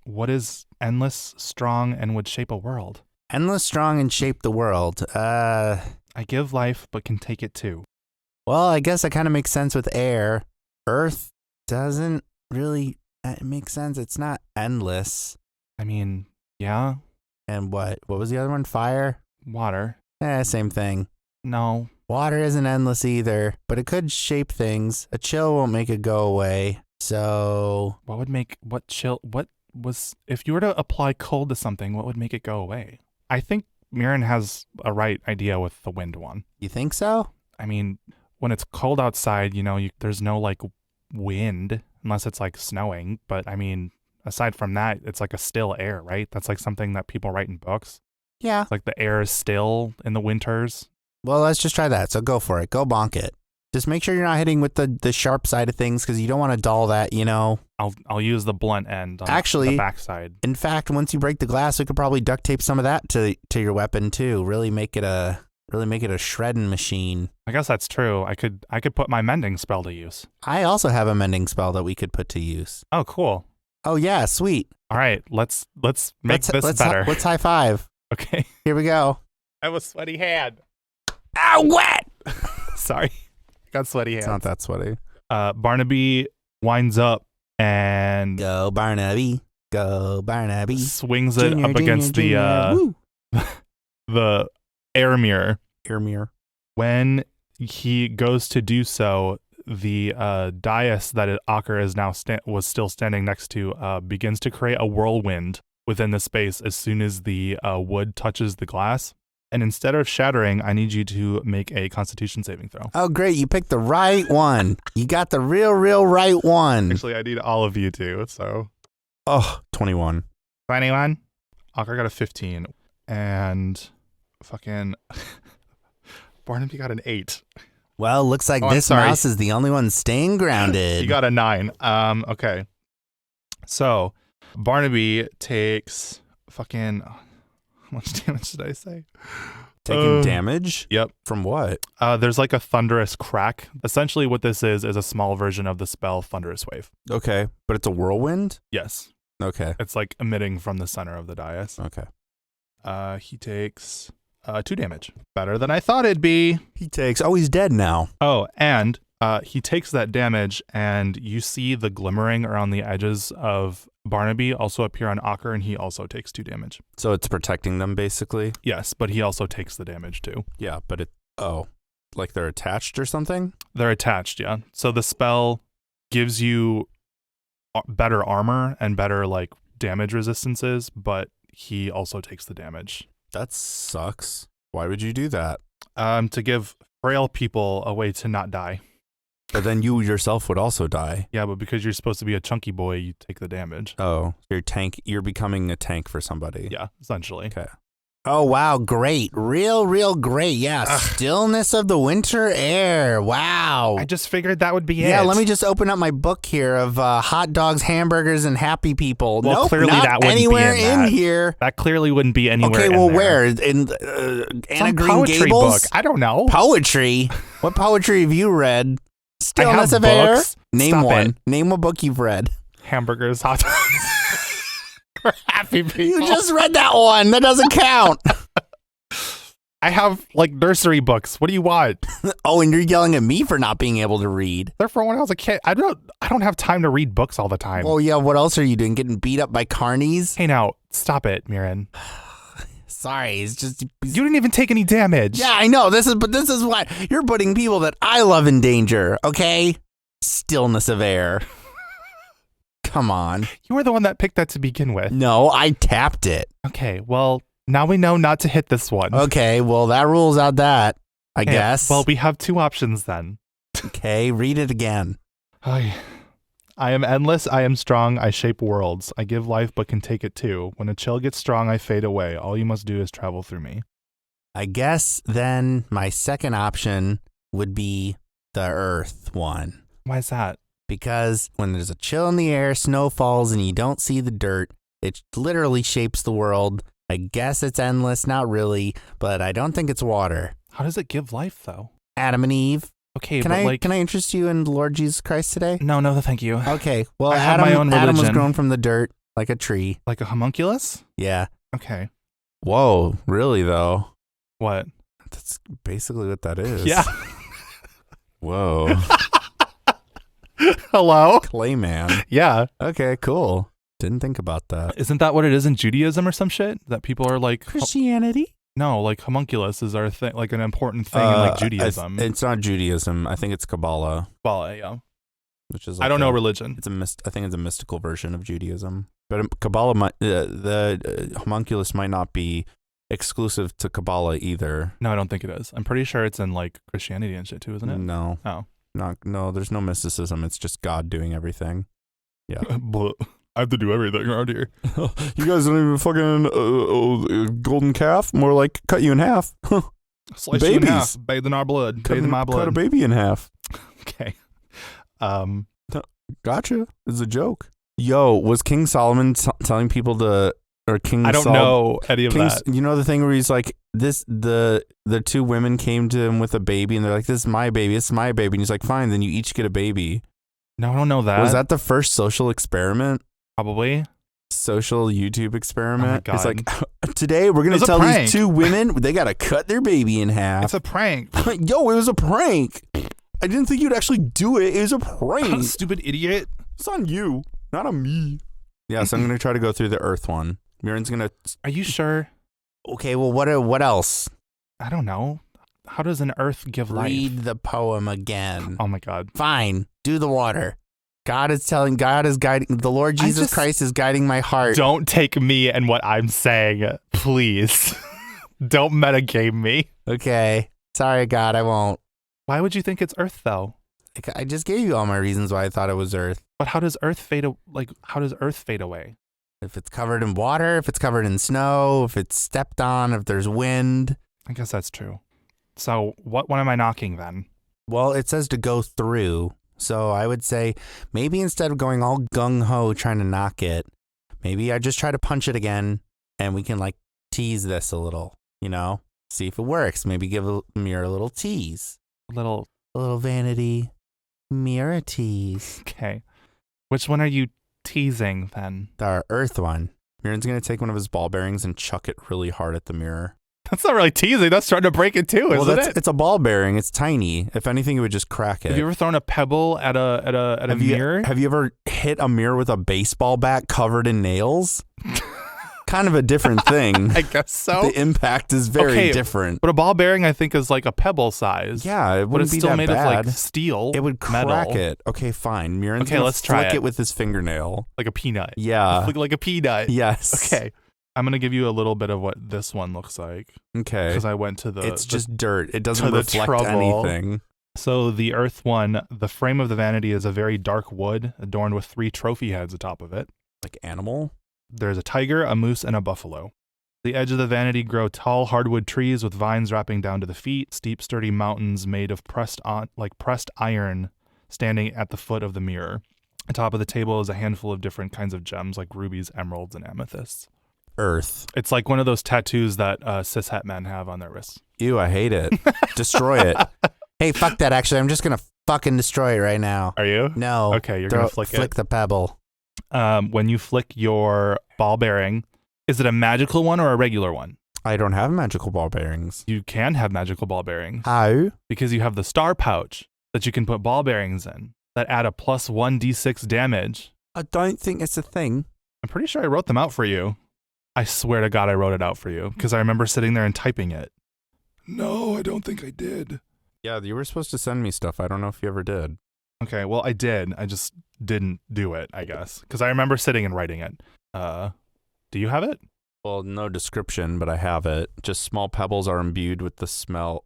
[SPEAKER 1] what is endless, strong, and would shape a world?
[SPEAKER 2] Endless, strong, and shape the world.
[SPEAKER 1] I give life, but can take it too.
[SPEAKER 2] Well, I guess that kind of makes sense with air. Earth doesn't really make sense. It's not endless.
[SPEAKER 1] I mean, yeah.
[SPEAKER 2] And what was the other one? Fire?
[SPEAKER 1] Water.
[SPEAKER 2] Same thing.
[SPEAKER 1] No.
[SPEAKER 2] Water isn't endless either, but it could shape things. A chill won't make it go away. So if you were to apply cold to something, what would make it go away? I think Murin has a right idea with the wind one. You think so?
[SPEAKER 1] I mean, when it's cold outside, there's no like wind unless it's like snowing. But I mean, aside from that, it's like a still air, right? That's like something that people write in books.
[SPEAKER 2] Yeah.
[SPEAKER 1] It's like the air is still in the winters.
[SPEAKER 2] Well, let's just try that. So go for it. Go bonk it. Just make sure you're not hitting with the sharp side of things because you don't want to dull that,
[SPEAKER 1] I'll use the blunt end on
[SPEAKER 2] the
[SPEAKER 1] backside.
[SPEAKER 2] In fact, once you break the glass, we could probably duct tape some of that to your weapon too. Really make it a shredding machine.
[SPEAKER 1] I guess that's true. I could put my mending spell to use.
[SPEAKER 2] I also have a mending spell that we could put to use.
[SPEAKER 1] Oh, cool.
[SPEAKER 2] Oh yeah, sweet.
[SPEAKER 1] All right, let's make this better.
[SPEAKER 2] Let's high five.
[SPEAKER 1] Okay.
[SPEAKER 2] Here we go.
[SPEAKER 1] I have a sweaty hand.
[SPEAKER 2] Ow, wet.
[SPEAKER 1] Sorry. Got sweaty hands.
[SPEAKER 2] It's not that sweaty.
[SPEAKER 1] Barnaby winds up and
[SPEAKER 2] go Barnaby.
[SPEAKER 1] Swings it up against the air mirror.
[SPEAKER 2] Air mirror.
[SPEAKER 1] When he goes to do so, the dais that Ocker is now was still standing next to begins to create a whirlwind within the space as soon as the wood touches the glass. And instead of shattering, I need you to make a Constitution saving throw.
[SPEAKER 2] Oh, great. You picked the right one. You got the real right one.
[SPEAKER 1] Actually, I need all of you to, so.
[SPEAKER 2] Oh, 21.
[SPEAKER 1] 21? Ocker got a 15. And fucking Barnaby got an 8.
[SPEAKER 2] Well, looks like this mouse is the only one staying grounded.
[SPEAKER 1] You got a 9. Okay. So, Barnaby takes fucking... How much damage did I say?
[SPEAKER 2] Taking damage?
[SPEAKER 1] Yep.
[SPEAKER 2] From what?
[SPEAKER 1] There's like a thunderous crack. Essentially what this is a small version of the spell Thunderous Wave.
[SPEAKER 2] Okay, but it's a whirlwind?
[SPEAKER 1] Yes.
[SPEAKER 2] Okay.
[SPEAKER 1] It's like emitting from the center of the dais.
[SPEAKER 2] Okay.
[SPEAKER 1] He takes 2 damage. Better than I thought it'd be.
[SPEAKER 2] He's dead now.
[SPEAKER 1] Oh, and he takes that damage, and you see the glimmering around the edges of Barnaby also appear on Ocker, and he also takes 2 damage.
[SPEAKER 2] So it's protecting them, basically?
[SPEAKER 1] Yes, but he also takes the damage too.
[SPEAKER 2] Yeah, but like they're attached or something?
[SPEAKER 1] They're attached, yeah. So the spell gives you better armor and better like damage resistances, but he also takes the damage.
[SPEAKER 2] That sucks. Why would you do that?
[SPEAKER 1] To give frail people a way to not die.
[SPEAKER 2] But then you yourself would also die.
[SPEAKER 1] Yeah, but because you're supposed to be a chunky boy, you take the damage.
[SPEAKER 2] Oh, you're becoming a tank for somebody.
[SPEAKER 1] Yeah, essentially.
[SPEAKER 2] Okay.
[SPEAKER 4] Oh, wow. Great. Real great. Yeah. Stillness of the winter air. Wow.
[SPEAKER 1] I just figured that would be it.
[SPEAKER 4] Yeah, let me just open up my book here of hot dogs, hamburgers, and happy people.
[SPEAKER 1] Well,
[SPEAKER 4] nope,
[SPEAKER 1] clearly
[SPEAKER 4] not
[SPEAKER 1] that wouldn't
[SPEAKER 4] anywhere
[SPEAKER 1] be in that.
[SPEAKER 4] here.
[SPEAKER 1] That clearly wouldn't be anywhere
[SPEAKER 4] Okay,
[SPEAKER 1] in
[SPEAKER 4] well,
[SPEAKER 1] there.
[SPEAKER 4] where? In Anna
[SPEAKER 1] Some
[SPEAKER 4] Green
[SPEAKER 1] poetry
[SPEAKER 4] Gables?
[SPEAKER 1] book. I don't know.
[SPEAKER 4] Poetry? What poetry have you read? Stillness
[SPEAKER 1] have
[SPEAKER 4] of air?
[SPEAKER 1] books.
[SPEAKER 4] Name
[SPEAKER 1] Stop
[SPEAKER 4] one.
[SPEAKER 1] it.
[SPEAKER 4] Name a book you've read.
[SPEAKER 1] Hamburgers, hot dogs. For happy people.
[SPEAKER 4] You just read that one. That doesn't count.
[SPEAKER 1] I have like nursery books. What do you want?
[SPEAKER 4] Oh, and you're yelling at me for not being able to read.
[SPEAKER 1] They're from when I was a kid. I don't have time to read books all the time.
[SPEAKER 4] Oh, yeah. What else are you doing? Getting beat up by carnies?
[SPEAKER 1] Hey, now stop it, Murin.
[SPEAKER 4] Sorry, it's just
[SPEAKER 1] You didn't even take any damage.
[SPEAKER 4] yeah, I know. This is why you're putting people that I love in danger. Okay, stillness of air. Come on.
[SPEAKER 1] You were the one that picked that to begin with.
[SPEAKER 4] No, I tapped it.
[SPEAKER 1] Okay, well now we know not to hit this one.
[SPEAKER 4] Okay, well that rules out that. I
[SPEAKER 1] Yeah,
[SPEAKER 4] guess.
[SPEAKER 1] Well, we have 2 options then.
[SPEAKER 4] Okay, read it again.
[SPEAKER 1] I am endless, I am strong, I shape worlds. I give life but can take it too. When a chill gets strong, I fade away. All you must do is travel through me.
[SPEAKER 4] I guess then my second option would be the Earth one.
[SPEAKER 1] Why is that?
[SPEAKER 4] Because when there's a chill in the air, snow falls, and you don't see the dirt, it literally shapes the world. I guess it's endless, not really, but I don't think it's water.
[SPEAKER 1] How does it give life though?
[SPEAKER 4] Adam and Eve.
[SPEAKER 1] Okay,
[SPEAKER 4] Can
[SPEAKER 1] but
[SPEAKER 4] I interest you in the Lord Jesus Christ today?
[SPEAKER 1] No, thank you.
[SPEAKER 4] Okay. Well,
[SPEAKER 1] I have my own
[SPEAKER 4] Adam was
[SPEAKER 1] religion.
[SPEAKER 4] grown from the dirt like a tree.
[SPEAKER 1] Like a homunculus?
[SPEAKER 4] Yeah.
[SPEAKER 1] Okay.
[SPEAKER 2] Whoa, really though?
[SPEAKER 1] What?
[SPEAKER 2] That's basically what that is.
[SPEAKER 1] Yeah.
[SPEAKER 2] Whoa.
[SPEAKER 1] Hello?
[SPEAKER 2] Clayman.
[SPEAKER 1] Yeah.
[SPEAKER 2] Okay, cool. Didn't think about that.
[SPEAKER 1] Isn't that what it is in Judaism or some shit? That people are like
[SPEAKER 4] Christianity?
[SPEAKER 1] no, like homunculus is our thing, like an important thing in like Judaism.
[SPEAKER 2] It's not Judaism. I think it's Kabbalah,
[SPEAKER 1] Well, yeah.
[SPEAKER 2] which is
[SPEAKER 1] I don't know religion.
[SPEAKER 2] It's I think it's a mystical version of Judaism. But Kabbalah might the homunculus might not be exclusive to Kabbalah either.
[SPEAKER 1] No, I don't think it is. I'm pretty sure it's in like Christianity and shit too, isn't it?
[SPEAKER 2] No.
[SPEAKER 1] Oh.
[SPEAKER 2] No, there's no mysticism. It's just God doing everything. Yeah.
[SPEAKER 1] I have to do everything around here.
[SPEAKER 2] You guys don't even fucking golden calf? More like cut you in half.
[SPEAKER 1] Slice you in
[SPEAKER 2] Babies.
[SPEAKER 1] half, bathe in our blood, bathe in my blood.
[SPEAKER 2] Cut a baby in half.
[SPEAKER 1] Okay.
[SPEAKER 2] Gotcha. It's a joke. Yo, was King Solomon telling people or King
[SPEAKER 1] I don't know any of that.
[SPEAKER 2] You know the thing where he's like, the 2 women came to him with a baby and they're like, this is my baby, and he's like, fine, then you each get a baby.
[SPEAKER 1] No, I don't know that.
[SPEAKER 2] Was that the first social experiment?
[SPEAKER 1] Probably.
[SPEAKER 2] Social YouTube experiment?
[SPEAKER 1] Oh my
[SPEAKER 2] It's
[SPEAKER 1] God.
[SPEAKER 2] like, today we're gonna
[SPEAKER 1] It was a
[SPEAKER 2] tell
[SPEAKER 1] prank.
[SPEAKER 2] these 2 women they gotta cut their baby in half.
[SPEAKER 1] It's a prank.
[SPEAKER 2] Yo, it was a prank. I didn't think you'd actually do it. It was a prank.
[SPEAKER 1] Stupid idiot.
[SPEAKER 2] It's on you, not on me. Yeah, so I'm gonna try to go through the Earth one. Murin's gonna.
[SPEAKER 1] Are you sure?
[SPEAKER 4] Okay, well, what else?
[SPEAKER 1] I don't know. How does an earth give life?
[SPEAKER 4] Read the poem again.
[SPEAKER 1] Oh my God.
[SPEAKER 4] Fine. Do the water. God is guiding, the Lord Jesus Christ is guiding my heart.
[SPEAKER 1] Don't take me and what I'm saying, please. Don't metagame me.
[SPEAKER 4] Okay. Sorry, God, I won't.
[SPEAKER 1] Why would you think it's Earth though?
[SPEAKER 4] I just gave you all my reasons why I thought it was Earth.
[SPEAKER 1] But how does Earth fade? How does Earth fade away?
[SPEAKER 4] If it's covered in water, if it's covered in snow, if it's stepped on, if there's wind.
[SPEAKER 1] I guess that's true. So what one am I knocking then?
[SPEAKER 4] Well, it says to go through. So I would say maybe instead of going all gung-ho trying to knock it, maybe I just try to punch it again and we can like tease this a little, you know? See if it works. Maybe give a mirror a little tease.
[SPEAKER 1] A little.
[SPEAKER 4] A little vanity mirror tease.
[SPEAKER 1] Okay. Which one are you teasing then?
[SPEAKER 4] Our earth one.
[SPEAKER 2] Murin's going to take one of his ball bearings and chuck it really hard at the mirror.
[SPEAKER 1] That's not really teasing. That's starting to break it too, isn't it?
[SPEAKER 2] It's a ball bearing. It's tiny. If anything, it would just crack it.
[SPEAKER 1] Have you ever thrown a pebble at a mirror?
[SPEAKER 2] Have you ever hit a mirror with a baseball bat covered in nails? Kind of a different thing.
[SPEAKER 1] I guess so.
[SPEAKER 2] The impact is very different.
[SPEAKER 1] But a ball bearing, I think, is like a pebble size.
[SPEAKER 2] Yeah, it wouldn't be
[SPEAKER 1] still
[SPEAKER 2] that
[SPEAKER 1] made
[SPEAKER 2] bad.
[SPEAKER 1] of like steel.
[SPEAKER 2] It would crack
[SPEAKER 1] metal.
[SPEAKER 2] it. Okay, fine. Murin's
[SPEAKER 1] Okay,
[SPEAKER 2] gonna
[SPEAKER 1] let's try
[SPEAKER 2] flick
[SPEAKER 1] it.
[SPEAKER 2] it with his fingernail.
[SPEAKER 1] Like a peanut.
[SPEAKER 2] Yeah.
[SPEAKER 1] Like a peanut.
[SPEAKER 2] Yes.
[SPEAKER 1] Okay. I'm gonna give you a little bit of what this one looks like.
[SPEAKER 2] Okay.
[SPEAKER 1] Because I went to the.
[SPEAKER 2] It's just dirt. It doesn't
[SPEAKER 1] to the
[SPEAKER 2] reflect
[SPEAKER 1] trouble.
[SPEAKER 2] anything.
[SPEAKER 1] So the earth one, the frame of the vanity is a very dark wood adorned with 3 trophy heads atop of it.
[SPEAKER 2] Like animal?
[SPEAKER 1] There's a tiger, a moose, and a buffalo. The edge of the vanity grow tall hardwood trees with vines wrapping down to the feet, steep sturdy mountains made of pressed iron standing at the foot of the mirror. Atop of the table is a handful of different kinds of gems like rubies, emeralds, and amethysts.
[SPEAKER 2] Earth.
[SPEAKER 1] It's like one of those tattoos that cishet men have on their wrists.
[SPEAKER 2] Ew, I hate it. Destroy it.
[SPEAKER 4] Hey, fuck that, actually. I'm just going to fucking destroy it right now.
[SPEAKER 1] Are you?
[SPEAKER 4] No.
[SPEAKER 1] Okay, you're going to flick it.
[SPEAKER 4] Flick the pebble.
[SPEAKER 1] When you flick your ball bearing, is it a magical one or a regular one?
[SPEAKER 2] I don't have magical ball bearings.
[SPEAKER 1] You can have magical ball bearings.
[SPEAKER 2] How?
[SPEAKER 1] Because you have the star pouch that you can put ball bearings in that add a plus 1d6 damage.
[SPEAKER 2] I don't think it's a thing.
[SPEAKER 1] I'm pretty sure I wrote them out for you. I swear to God I wrote it out for you because I remember sitting there and typing it.
[SPEAKER 3] No, I don't think I did.
[SPEAKER 2] Yeah, you were supposed to send me stuff. I don't know if you ever did.
[SPEAKER 1] Okay, well, I did. I just didn't do it, I guess, because I remember sitting and writing it. Do you have it?
[SPEAKER 2] Well, no description, but I have it. Just small pebbles are imbued with the smell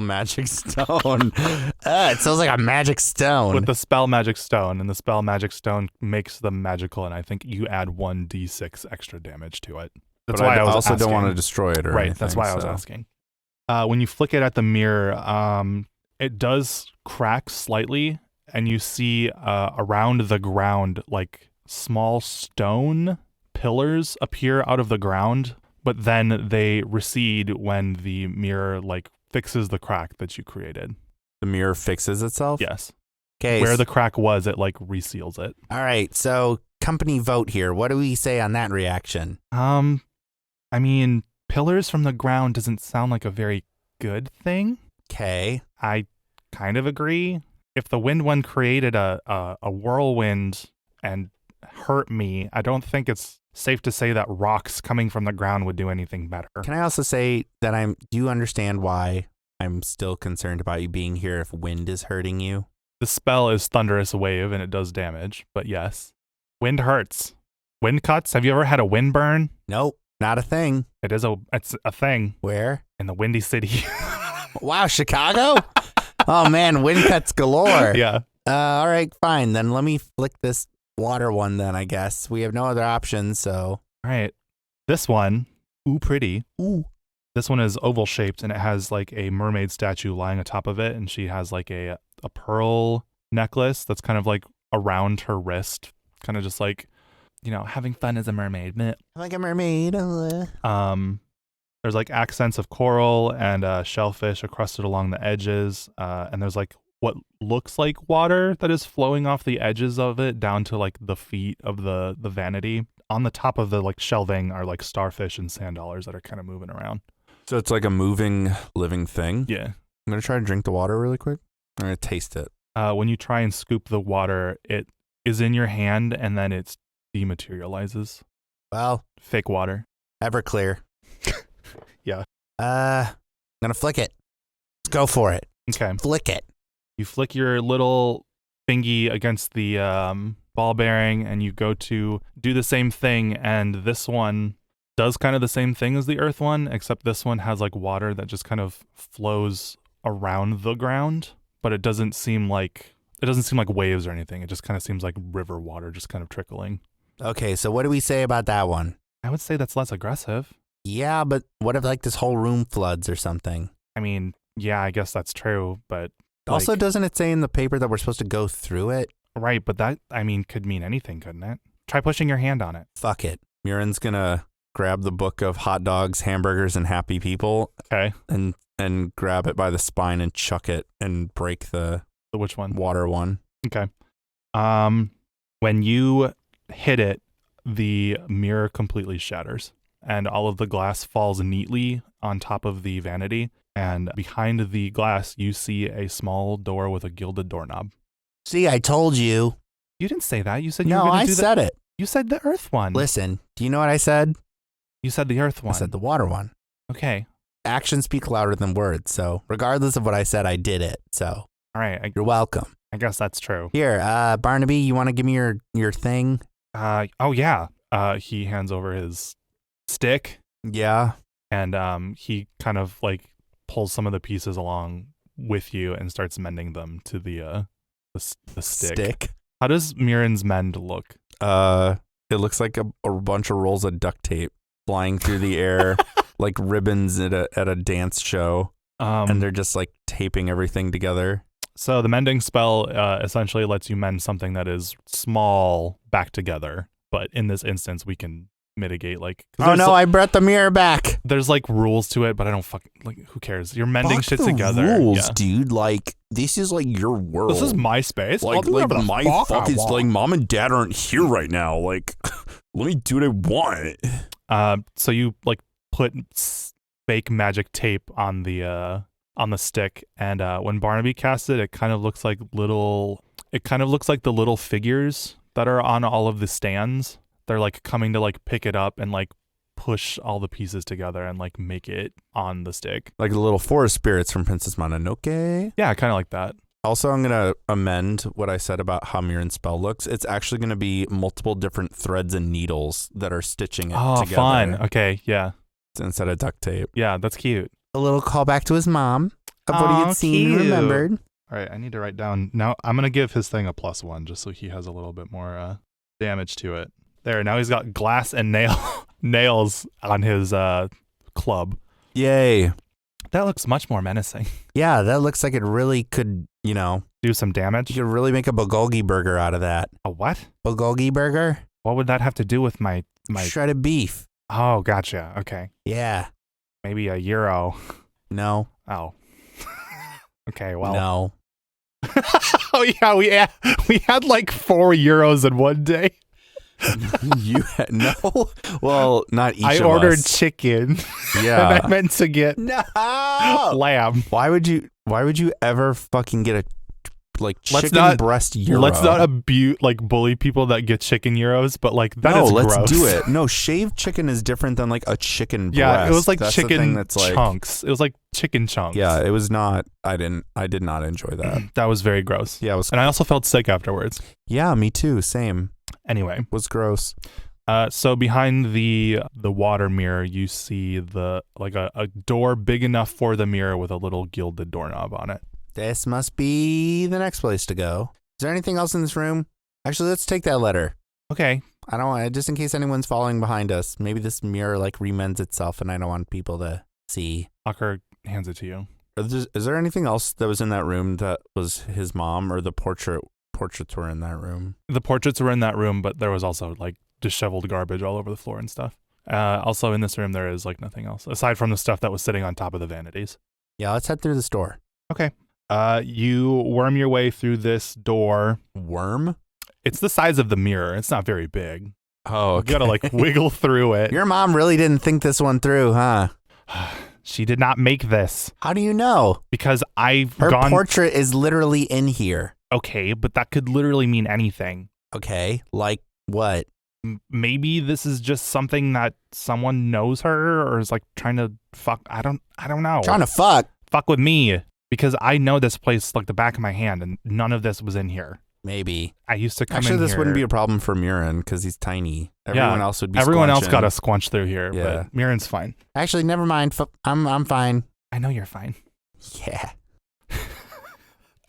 [SPEAKER 2] magic stone.
[SPEAKER 4] It sounds like a magic stone.
[SPEAKER 1] With the spell magic stone, and the spell magic stone makes them magical, and I think you add 1d6 extra damage to it. That's
[SPEAKER 2] but
[SPEAKER 1] why I was
[SPEAKER 2] also
[SPEAKER 1] asking.
[SPEAKER 2] don't want to destroy it or
[SPEAKER 1] right,
[SPEAKER 2] anything.
[SPEAKER 1] that's why I was asking. When you flick it at the mirror, it does crack slightly, and you see around the ground like small stone pillars appear out of the ground, but then they recede when the mirror like fixes the crack that you created.
[SPEAKER 2] The mirror fixes itself?
[SPEAKER 1] Yes.
[SPEAKER 4] Okay.
[SPEAKER 1] Where the crack was, it like reseals it.
[SPEAKER 4] All right. So company vote here. What do we say on that reaction?
[SPEAKER 1] I mean, pillars from the ground doesn't sound like a very good thing.
[SPEAKER 4] Okay.
[SPEAKER 1] I kind of agree. If the wind one created a whirlwind and hurt me, I don't think it's safe to say that rocks coming from the ground would do anything better.
[SPEAKER 4] Can I also say that do you understand why I'm still concerned about you being here if wind is hurting you?
[SPEAKER 1] The spell is Thunderous Wave and it does damage, but yes. Wind hurts. Wind cuts? Have you ever had a wind burn?
[SPEAKER 4] Nope. Not a thing.
[SPEAKER 1] It's a thing
[SPEAKER 4] Where?
[SPEAKER 1] in the Windy City.
[SPEAKER 4] Wow, Chicago? Oh man, wind cuts galore.
[SPEAKER 1] Yeah.
[SPEAKER 4] All right, fine. Then let me flick this water one then, I guess. We have no other options, so.
[SPEAKER 1] All right. This one, ooh, pretty.
[SPEAKER 4] Ooh.
[SPEAKER 1] This one is oval shaped and it has like a mermaid statue lying atop of it, and she has like a pearl necklace that's kind of like around her wrist, kind of just like, you know, having fun as a mermaid. Meh.
[SPEAKER 4] Like a mermaid.
[SPEAKER 1] There's like accents of coral and shellfish encrusted along the edges, and there's like what looks like water that is flowing off the edges of it down to like the feet of the vanity. On the top of the like shelving are like starfish and sand dollars that are kind of moving around.
[SPEAKER 2] So it's like a moving, living thing?
[SPEAKER 1] Yeah.
[SPEAKER 2] I'm going to try to drink the water really quick. I'm going to taste it.
[SPEAKER 1] When you try and scoop the water, it is in your hand and then it dematerializes.
[SPEAKER 4] Well,
[SPEAKER 1] Fake water.
[SPEAKER 4] Everclear.
[SPEAKER 1] Yeah.
[SPEAKER 4] I'm gonna flick it. Let's go for it.
[SPEAKER 1] Okay.
[SPEAKER 4] Flick it.
[SPEAKER 1] You flick your little thingy against the ball bearing and you go to do the same thing, and this one does kind of the same thing as the earth one, except this one has like water that just kind of flows around the ground, but it doesn't seem like waves or anything. It just kind of seems like river water just kind of trickling.
[SPEAKER 4] Okay, so what do we say about that one?
[SPEAKER 1] I would say that's less aggressive.
[SPEAKER 4] Yeah, but what if like this whole room floods or something?
[SPEAKER 1] I mean, yeah, I guess that's true, but
[SPEAKER 4] Also,
[SPEAKER 1] like,
[SPEAKER 4] doesn't it say in the paper that we're supposed to go through it?
[SPEAKER 1] right, but that, I mean, could mean anything, couldn't it? Try pushing your hand on it.
[SPEAKER 4] Fuck it.
[SPEAKER 2] Murin's going to grab the book of hot dogs, hamburgers, and happy people.
[SPEAKER 1] Okay.
[SPEAKER 2] And grab it by the spine and chuck it and break the
[SPEAKER 1] Which one?
[SPEAKER 2] water one.
[SPEAKER 1] Okay. When you hit it, the mirror completely shatters and all of the glass falls neatly on top of the vanity. And behind the glass, you see a small door with a gilded doorknob.
[SPEAKER 4] See, I told you.
[SPEAKER 1] You didn't say that. You said you
[SPEAKER 4] No,
[SPEAKER 1] were going
[SPEAKER 4] I
[SPEAKER 1] to do that.
[SPEAKER 4] said it.
[SPEAKER 1] You said the earth one.
[SPEAKER 4] Listen, do you know what I said?
[SPEAKER 1] You said the earth one.
[SPEAKER 4] I said the water one.
[SPEAKER 1] Okay.
[SPEAKER 4] Actions speak louder than words. So regardless of what I said, I did it. So
[SPEAKER 1] All right.
[SPEAKER 4] you're welcome.
[SPEAKER 1] I guess that's true.
[SPEAKER 4] Here, Barnaby, you want to give me your thing?
[SPEAKER 1] Oh, yeah. He hands over his stick.
[SPEAKER 2] Yeah.
[SPEAKER 1] And he kind of like pulls some of the pieces along with you and starts mending them to the stick. How does Murin's mend look?
[SPEAKER 2] It looks like a bunch of rolls of duct tape flying through the air like ribbons at a dance show. And they're just like taping everything together.
[SPEAKER 1] So the mending spell essentially lets you mend something that is small back together. But in this instance, we can mitigate like.
[SPEAKER 4] Oh no, I brought the mirror back.
[SPEAKER 1] There's like rules to it, but I don't who cares? You're mending
[SPEAKER 2] Fuck
[SPEAKER 1] shit
[SPEAKER 2] the
[SPEAKER 1] together.
[SPEAKER 2] rules,
[SPEAKER 1] Yeah.
[SPEAKER 2] dude. Like, this is like your world.
[SPEAKER 1] This is my space. I'll
[SPEAKER 3] Like,
[SPEAKER 1] do whatever the
[SPEAKER 3] my
[SPEAKER 1] fuck I
[SPEAKER 3] fucking
[SPEAKER 1] want.
[SPEAKER 3] like, mom and dad aren't here right now. Like, let me do what I want.
[SPEAKER 1] So you like put fake magic tape on the stick, and when Barnaby casts it, it kind of looks like the little figures that are on all of the stands. They're like coming to like pick it up and like push all the pieces together and like make it on the stick.
[SPEAKER 2] like the little forest spirits from Princess Mononoke.
[SPEAKER 1] Yeah, kind of like that.
[SPEAKER 2] Also, I'm going to amend what I said about how Murin's spell looks. It's actually going to be multiple different threads and needles that are stitching it together.
[SPEAKER 1] Fun. Okay, yeah.
[SPEAKER 2] Instead of duct tape.
[SPEAKER 1] Yeah, that's cute.
[SPEAKER 4] A little callback to his mom of what he
[SPEAKER 1] Aw,
[SPEAKER 4] had seen and
[SPEAKER 1] cute.
[SPEAKER 4] remembered.
[SPEAKER 1] All right, I need to write down. Now I'm going to give his thing a +1 just so he has a little bit more damage to it. There, now he's got glass and nails on his club.
[SPEAKER 2] Yay.
[SPEAKER 1] That looks much more menacing.
[SPEAKER 4] Yeah, that looks like it really could,
[SPEAKER 1] Do some damage.
[SPEAKER 4] you could really make a bulgogi burger out of that.
[SPEAKER 1] A what?
[SPEAKER 4] Bulgogi burger?
[SPEAKER 1] What would that have to do with my...
[SPEAKER 4] Shredded beef.
[SPEAKER 1] Oh, gotcha. Okay.
[SPEAKER 4] Yeah.
[SPEAKER 1] Maybe a euro.
[SPEAKER 4] No.
[SPEAKER 1] Oh. Okay, well.
[SPEAKER 4] No.
[SPEAKER 1] Oh, yeah, we had like 4 euros in one day.
[SPEAKER 2] No? Well, not each
[SPEAKER 1] I
[SPEAKER 2] of
[SPEAKER 1] ordered
[SPEAKER 2] us.
[SPEAKER 1] chicken.
[SPEAKER 2] Yeah.
[SPEAKER 1] And I meant to get
[SPEAKER 4] No.
[SPEAKER 1] lamb.
[SPEAKER 2] Why would you ever fucking get a
[SPEAKER 1] Let's
[SPEAKER 2] chicken
[SPEAKER 1] not-
[SPEAKER 2] breast euro?
[SPEAKER 1] Let's not bully people that get chicken euros, but like that is
[SPEAKER 2] let's
[SPEAKER 1] gross.
[SPEAKER 2] do it. No, shaved chicken is different than like a chicken breast.
[SPEAKER 1] Yeah, it was like
[SPEAKER 2] That's the thing
[SPEAKER 1] chicken
[SPEAKER 2] that's like,
[SPEAKER 1] chunks. It was like chicken chunks.
[SPEAKER 2] Yeah, it was not. I did not enjoy that.
[SPEAKER 1] That was very gross.
[SPEAKER 2] Yeah, it was.
[SPEAKER 1] And I also felt sick afterwards.
[SPEAKER 2] Yeah, me too. Same.
[SPEAKER 1] Anyway,
[SPEAKER 2] Was gross.
[SPEAKER 1] so behind the water mirror, you see a door big enough for the mirror with a little gilded doorknob on it.
[SPEAKER 4] This must be the next place to go. Is there anything else in this room? Actually, let's take that letter.
[SPEAKER 1] Okay.
[SPEAKER 4] I don't want, just in case anyone's following behind us. Maybe this mirror like remends itself and I don't want people to see.
[SPEAKER 1] Ocker hands it to you.
[SPEAKER 2] Is there anything else that was in that room that was his mom, or the portraits were in that room?
[SPEAKER 1] The portraits were in that room, but there was also like disheveled garbage all over the floor and stuff. Also in this room, there is like nothing else aside from the stuff that was sitting on top of the vanities.
[SPEAKER 4] Yeah, let's head through the store.
[SPEAKER 1] Okay. You worm your way through this door.
[SPEAKER 2] Worm?
[SPEAKER 1] It's the size of the mirror. It's not very big.
[SPEAKER 2] Oh, okay.
[SPEAKER 1] You gotta like wiggle through it.
[SPEAKER 4] Your mom really didn't think this one through, huh?
[SPEAKER 1] She did not make this
[SPEAKER 4] How do you know?
[SPEAKER 1] because I've
[SPEAKER 4] Her
[SPEAKER 1] gone.
[SPEAKER 4] portrait is literally in here.
[SPEAKER 1] Okay, but that could literally mean anything.
[SPEAKER 4] Okay, like what?
[SPEAKER 1] Maybe this is just something that someone knows her or is like trying to fuck. I don't know.
[SPEAKER 4] Trying to fuck.
[SPEAKER 1] Fuck with me because I know this place like the back of my hand, and none of this was in here.
[SPEAKER 4] Maybe.
[SPEAKER 1] I used to come
[SPEAKER 2] Actually,
[SPEAKER 1] in
[SPEAKER 2] this
[SPEAKER 1] here.
[SPEAKER 2] wouldn't be a problem for Murin because he's tiny. Everyone else would be.
[SPEAKER 1] Everyone else
[SPEAKER 2] squunching.
[SPEAKER 1] got to squunch through here,
[SPEAKER 2] Yeah.
[SPEAKER 1] but Murin's fine.
[SPEAKER 4] Actually, never mind. I'm fine.
[SPEAKER 1] I know you're fine.
[SPEAKER 4] Yeah.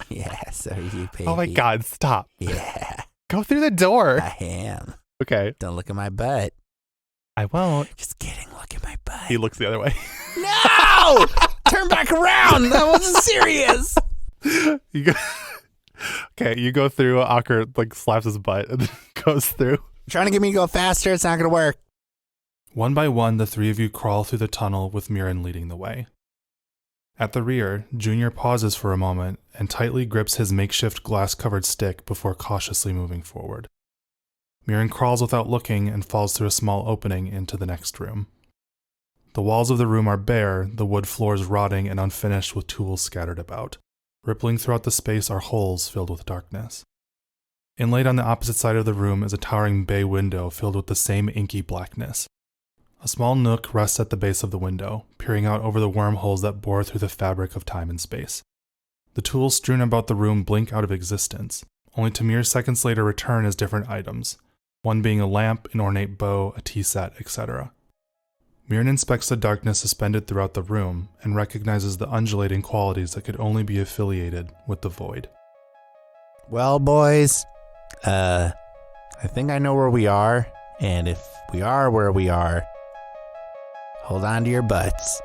[SPEAKER 4] Yeah, so are you, baby.
[SPEAKER 1] Oh my God, stop.
[SPEAKER 4] Yeah,
[SPEAKER 1] Go through the door.
[SPEAKER 4] I am.
[SPEAKER 1] Okay.
[SPEAKER 4] Don't look at my butt.
[SPEAKER 1] I won't.
[SPEAKER 4] Just kidding. Look at my butt.
[SPEAKER 1] He looks the other way.
[SPEAKER 4] No! Turn back around. That wasn't serious.
[SPEAKER 1] You go. Okay, you go through. Ocker like slaps his butt and then goes through.
[SPEAKER 4] Trying to get me to go faster. It's not going to work.
[SPEAKER 1] One by one, the three of you crawl through the tunnel with Murin leading the way. At the rear, Junior pauses for a moment and tightly grips his makeshift glass-covered stick before cautiously moving forward. Murin crawls without looking and falls through a small opening into the next room. The walls of the room are bare, the wood floors rotting and unfinished with tools scattered about. Rippling throughout the space are holes filled with darkness. Inlaid on the opposite side of the room is a towering bay window filled with the same inky blackness. A small nook rests at the base of the window, peering out over the wormholes that bore through the fabric of time and space. The tools strewn about the room blink out of existence, only to mere seconds later return as different items, one being a lamp, an ornate bow, a tea set, etc. Murin inspects the darkness suspended throughout the room and recognizes the undulating qualities that could only be affiliated with the void.
[SPEAKER 4] Well, boys, I think I know where we are, and if we are where we are, hold on to your butts.